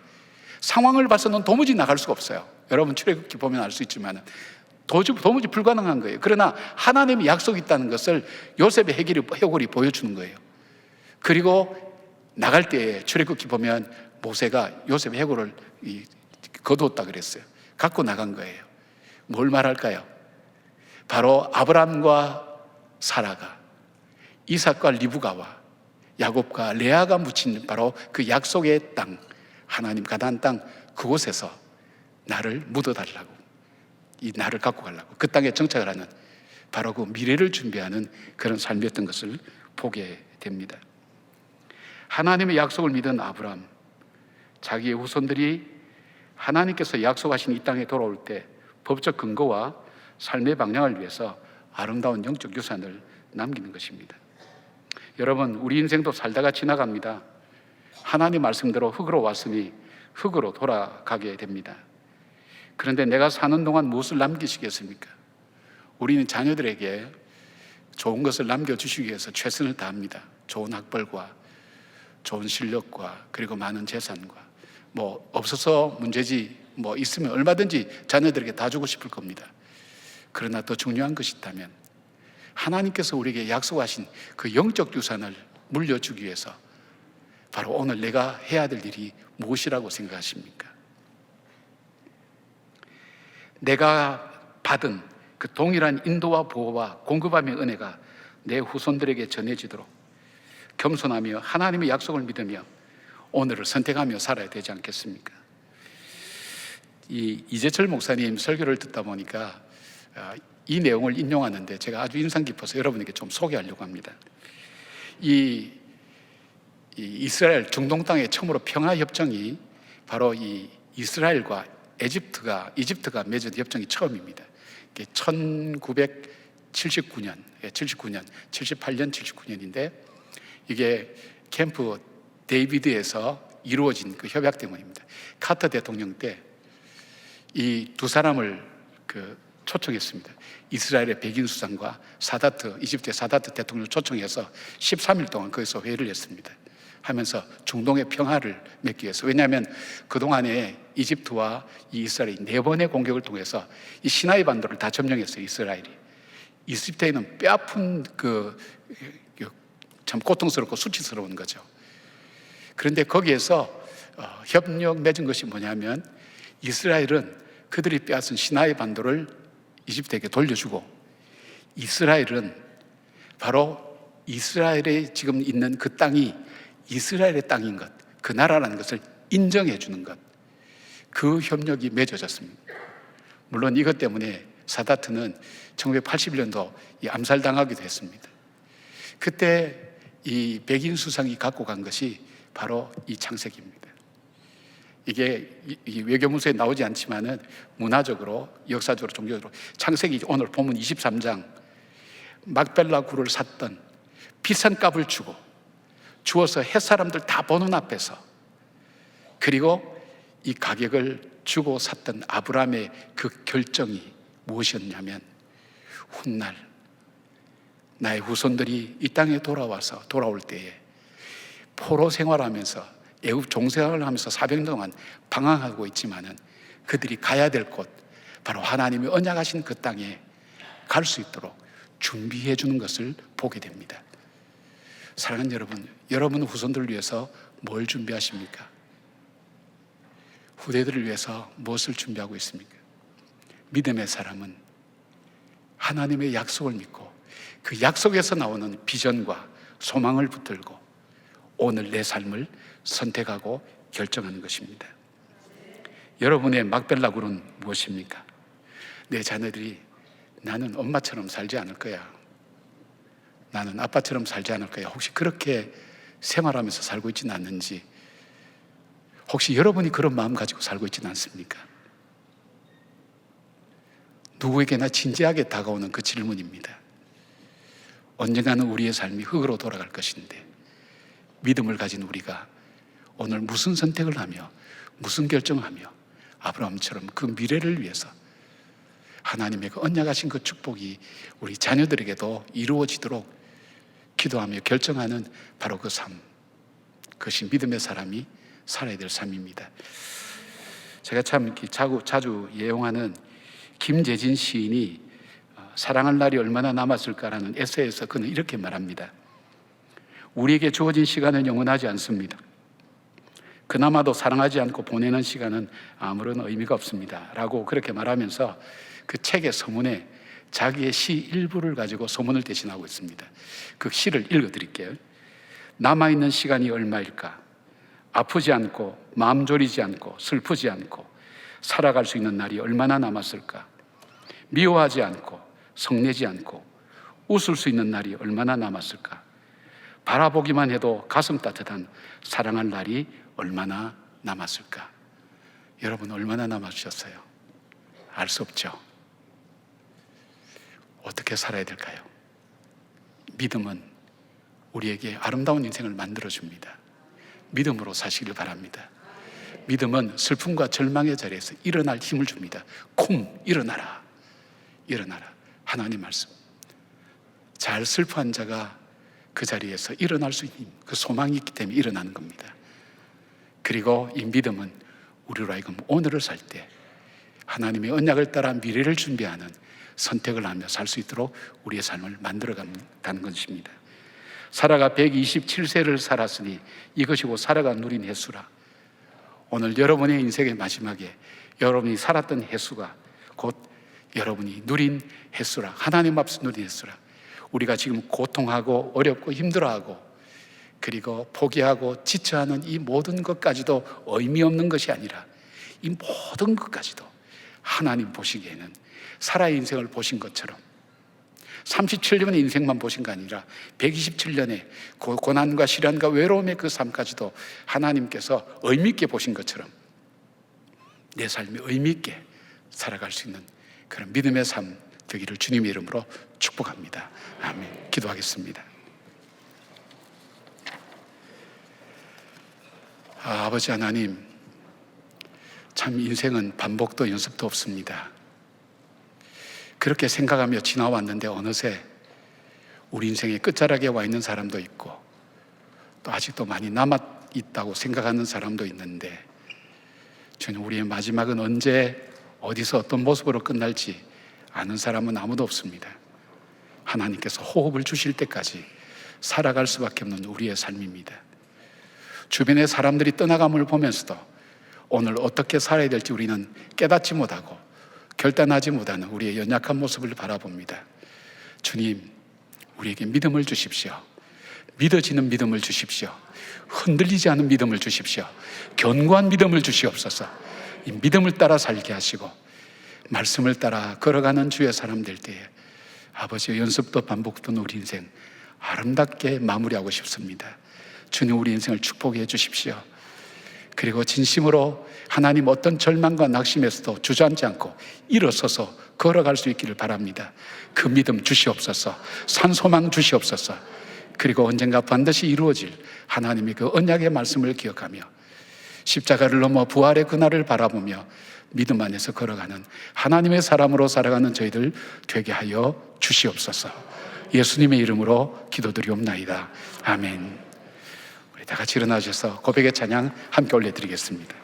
상황을 봐서는 도무지 나갈 수가 없어요. 여러분 출애굽기 보면 알 수 있지만 도무지 불가능한 거예요. 그러나 하나님의 약속이 있다는 것을 요셉의 해골이 보여주는 거예요. 그리고 나갈 때에 출애굽기 보면 모세가 요셉의 해골을 거두었다 그랬어요. 갖고 나간 거예요. 뭘 말할까요? 바로 아브라함과 사라가, 이삭과 리브가와 야곱과 레아가 묻힌 바로 그 약속의 땅, 하나님 가나안 땅, 그곳에서 나를 묻어달라고, 이 나를 갖고 가려고 그 땅에 정착을 하는 바로 그 미래를 준비하는 그런 삶이었던 것을 보게 됩니다. 하나님의 약속을 믿은 아브라함, 자기의 후손들이 하나님께서 약속하신 이 땅에 돌아올 때 법적 근거와 삶의 방향을 위해서 아름다운 영적 유산을 남기는 것입니다. 여러분, 우리 인생도 살다가 지나갑니다. 하나님 말씀대로 흙으로 왔으니 흙으로 돌아가게 됩니다. 그런데 내가 사는 동안 무엇을 남기시겠습니까? 우리는 자녀들에게 좋은 것을 남겨주시기 위해서 최선을 다합니다. 좋은 학벌과 좋은 실력과 그리고 많은 재산과, 뭐 없어서 문제지 뭐 있으면 얼마든지 자녀들에게 다 주고 싶을 겁니다. 그러나 더 중요한 것이 있다면 하나님께서 우리에게 약속하신 그 영적 유산을 물려주기 위해서 바로 오늘 내가 해야 될 일이 무엇이라고 생각하십니까? 내가 받은 그 동일한 인도와 보호와 공급함의 은혜가 내 후손들에게 전해지도록 겸손하며 하나님의 약속을 믿으며 오늘을 선택하며 살아야 되지 않겠습니까? 이재철 목사님 설교를 듣다 보니까 이 내용을 인용하는데 제가 아주 인상 깊어서 여러분에게 좀 소개하려고 합니다. 이 이스라엘 중동 땅에 처음으로 평화 협정이 바로 이 이스라엘과 이집트가 맺은 협정이 처음입니다. 1978년, 79년인데 이게 캠프 데이비드에서 이루어진 그 협약 때문입니다. 카터 대통령 때 이 두 사람을 초청했습니다. 이스라엘의 백인 수상과 이집트의 사다트 대통령을 초청해서 13일 동안 거기서 회의를 했습니다. 하면서 중동의 평화를 맺기 위해서. 왜냐하면 그동안에 이집트와 이 이스라엘이 4번의 공격을 통해서 이 시나이 반도를 다 점령했어요. 이스라엘이. 이집트에는 뼈아픈 참 고통스럽고 수치스러운 거죠. 그런데 거기에서 협력 맺은 것이 뭐냐면 이스라엘은 그들이 빼앗은 시나이 반도를 이집트에게 돌려주고, 이스라엘은 바로 이스라엘에 지금 있는 그 땅이 이스라엘의 땅인 것, 그 나라라는 것을 인정해 주는 것, 그 협력이 맺어졌습니다. 물론 이것 때문에 사다트는 1981년도 암살당하기도 했습니다. 그때 이 백인 수상이 갖고 간 것이 바로 이 창세기입니다. 이게 외교문서에 나오지 않지만은 문화적으로, 역사적으로, 종교적으로 창세기 오늘 본문 23장, 막벨라 굴을 샀던, 비싼 값을 주어서 햇사람들 다 보는 앞에서, 그리고 이 가격을 주고 샀던 아브라함의 그 결정이 무엇이었냐면, 훗날 나의 후손들이 이 땅에 돌아올 때에 포로 생활하면서 애굽 종생활을 하면서 400년 동안 방황하고 있지만은 그들이 가야 될 곳, 바로 하나님이 언약하신 그 땅에 갈 수 있도록 준비해 주는 것을 보게 됩니다. 사랑하는 여러분, 여러분 후손들을 위해서 뭘 준비하십니까? 후대들을 위해서 무엇을 준비하고 있습니까? 믿음의 사람은 하나님의 약속을 믿고 그 약속에서 나오는 비전과 소망을 붙들고 오늘 내 삶을 선택하고 결정하는 것입니다. 여러분의 막벨라 굴은 무엇입니까? 내 자녀들이 나는 엄마처럼 살지 않을 거야, 나는 아빠처럼 살지 않을 거야. 혹시 그렇게 생활하면서 살고 있지는 않는지, 혹시 여러분이 그런 마음 가지고 살고 있지는 않습니까? 누구에게나 진지하게 다가오는 그 질문입니다. 언젠가는 우리의 삶이 흙으로 돌아갈 것인데, 믿음을 가진 우리가 오늘 무슨 선택을 하며 무슨 결정을 하며 아브라함처럼 그 미래를 위해서 하나님의 그 언약하신 그 축복이 우리 자녀들에게도 이루어지도록 기도하며 결정하는 바로 그 삶, 그것이 믿음의 사람이 살아야 될 삶입니다. 제가 참 이렇게 자주 예용하는 김재진 시인이 사랑할 날이 얼마나 남았을까라는 에세이에서 그는 이렇게 말합니다. 우리에게 주어진 시간은 영원하지 않습니다. 그나마도 사랑하지 않고 보내는 시간은 아무런 의미가 없습니다 라고 그렇게 말하면서 그 책의 서문에 자기의 시 일부를 가지고 서문을 대신하고 있습니다. 그 시를 읽어드릴게요. 남아있는 시간이 얼마일까? 아프지 않고 마음 졸이지 않고 슬프지 않고 살아갈 수 있는 날이 얼마나 남았을까? 미워하지 않고 성내지 않고 웃을 수 있는 날이 얼마나 남았을까? 바라보기만 해도 가슴 따뜻한 사랑할 날이 얼마나 남았을까? 여러분 얼마나 남았으셨어요? 알 수 없죠. 어떻게 살아야 될까요? 믿음은 우리에게 아름다운 인생을 만들어줍니다. 믿음으로 사시길 바랍니다. 믿음은 슬픔과 절망의 자리에서 일어날 힘을 줍니다. 쿵 일어나라, 일어나라. 하나님 말씀. 잘 슬퍼한 자가 그 자리에서 일어날 수 있는 그 소망이 있기 때문에 일어나는 겁니다. 그리고 이 믿음은 우리로 하여금 오늘을 살 때 하나님의 언약을 따라 미래를 준비하는 선택을 하며 살 수 있도록 우리의 삶을 만들어간다는 것입니다. 사라가 127세를 살았으니 이것이 곧 사라가 누린 횟수라. 오늘 여러분의 인생의 마지막에 여러분이 살았던 횟수가 곧 여러분이 누린 횟수라. 하나님 앞에서 누린 횟수라. 우리가 지금 고통하고 어렵고 힘들어하고 그리고 포기하고 지쳐하는 이 모든 것까지도 의미 없는 것이 아니라 이 모든 것까지도 하나님 보시기에는 사라의 인생을 보신 것처럼 37년의 인생만 보신 거 아니라 127년의 고난과 시련과 외로움의 그 삶까지도 하나님께서 의미 있게 보신 것처럼 내 삶이 의미 있게 살아갈 수 있는 그런 믿음의 삶 되기를 주님의 이름으로 축복합니다. 아멘. 기도하겠습니다. 아버지 하나님, 참 인생은 반복도 연습도 없습니다. 그렇게 생각하며 지나왔는데 어느새 우리 인생의 끝자락에 와 있는 사람도 있고 또 아직도 많이 남아있다고 생각하는 사람도 있는데 주님, 우리의 마지막은 언제 어디서 어떤 모습으로 끝날지 아는 사람은 아무도 없습니다. 하나님께서 호흡을 주실 때까지 살아갈 수밖에 없는 우리의 삶입니다. 주변의 사람들이 떠나감을 보면서도 오늘 어떻게 살아야 될지 우리는 깨닫지 못하고 결단하지 못하는 우리의 연약한 모습을 바라봅니다. 주님, 우리에게 믿음을 주십시오. 믿어지는 믿음을 주십시오. 흔들리지 않은 믿음을 주십시오. 견고한 믿음을 주시옵소서. 이 믿음을 따라 살게 하시고 말씀을 따라 걸어가는 주의 사람 될 때에 아버지의 연습도 반복된 우리 인생 아름답게 마무리하고 싶습니다. 주님, 우리 인생을 축복해 주십시오. 그리고 진심으로 하나님 어떤 절망과 낙심에서도 주저앉지 않고 일어서서 걸어갈 수 있기를 바랍니다. 그 믿음 주시옵소서. 산소망 주시옵소서. 그리고 언젠가 반드시 이루어질 하나님의 그 언약의 말씀을 기억하며 십자가를 넘어 부활의 그날을 바라보며 믿음 안에서 걸어가는 하나님의 사람으로 살아가는 저희들 되게 하여 주시옵소서. 예수님의 이름으로 기도드리옵나이다. 아멘. 우리 다 같이 일어나셔서 고백의 찬양 함께 올려드리겠습니다.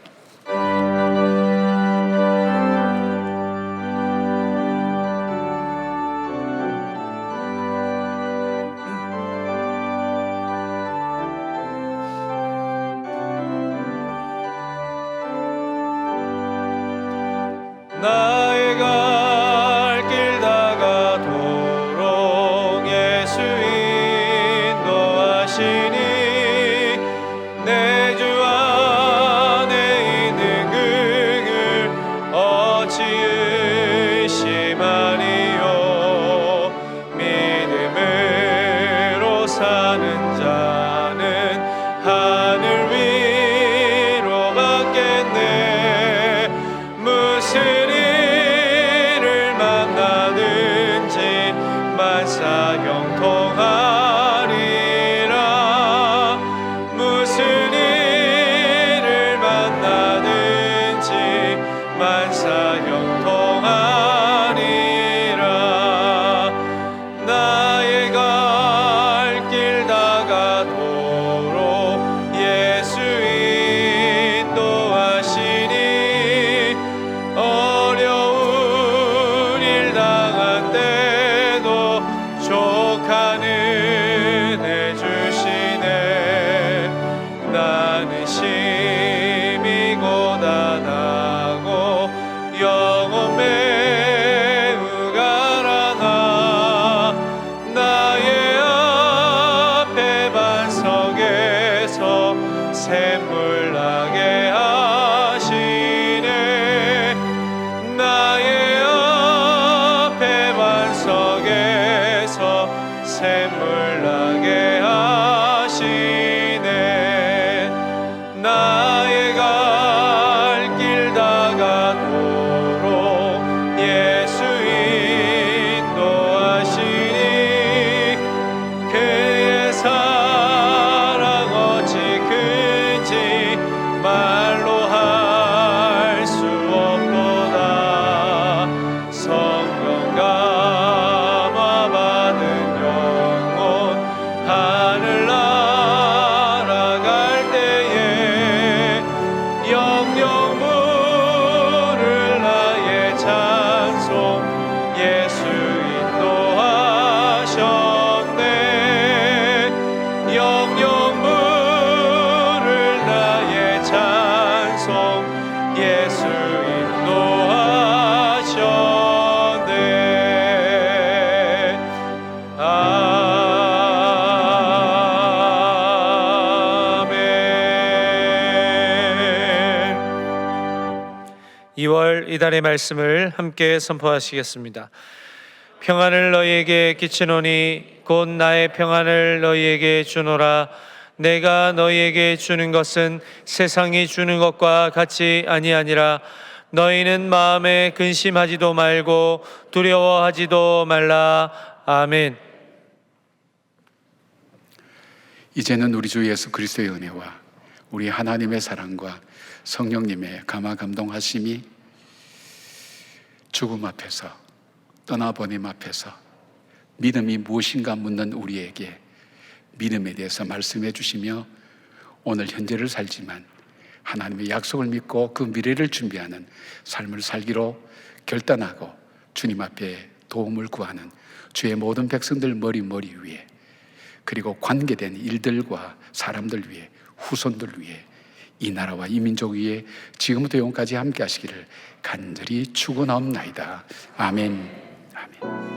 나의 갈 길 다가도록 예수 인도하시니 내 주 안에 있는 그를 어찌 의심하리요. 믿음을 심히 고단하고 영혼 매우 가라나 나의 앞에 반석에서 샘물 나게 하시네 나의 앞에 반석에서 샘물 나게 하시네 나의 갈 길 다가도록 예수 인도하시니 그의 사랑 어찌 큰지 말로 할 수 없도다 성령 감화받은 영혼 하늘 날아갈 때에 영영 물을 나의 찬송 예수 인도하셨네 영영 물을 나의 찬송 예수 인도하셨네 아멘 2월 이달의 말씀을 함께 선포하시겠습니다. 평안을 너희에게 끼치노니 곧 나의 평안을 너희에게 주노라. 내가 너희에게 주는 것은 세상이 주는 것과 같이 아니하니라. 너희는 마음에 근심하지도 말고 두려워하지도 말라. 아멘. 이제는 우리 주 예수 그리스도의 은혜와 우리 하나님의 사랑과 성령님의 감화 감동하심이 죽음 앞에서 떠나보냄 앞에서 믿음이 무엇인가 묻는 우리에게 믿음에 대해서 말씀해 주시며 오늘 현재를 살지만 하나님의 약속을 믿고 그 미래를 준비하는 삶을 살기로 결단하고 주님 앞에 도움을 구하는 주의 모든 백성들 머리 위에 그리고 관계된 일들과 사람들 위해 후손들 위해 이 나라와 이 민족 위에 지금부터 영원까지 함께 하시기를 간절히 축원하옵나이다. 아멘. 아멘.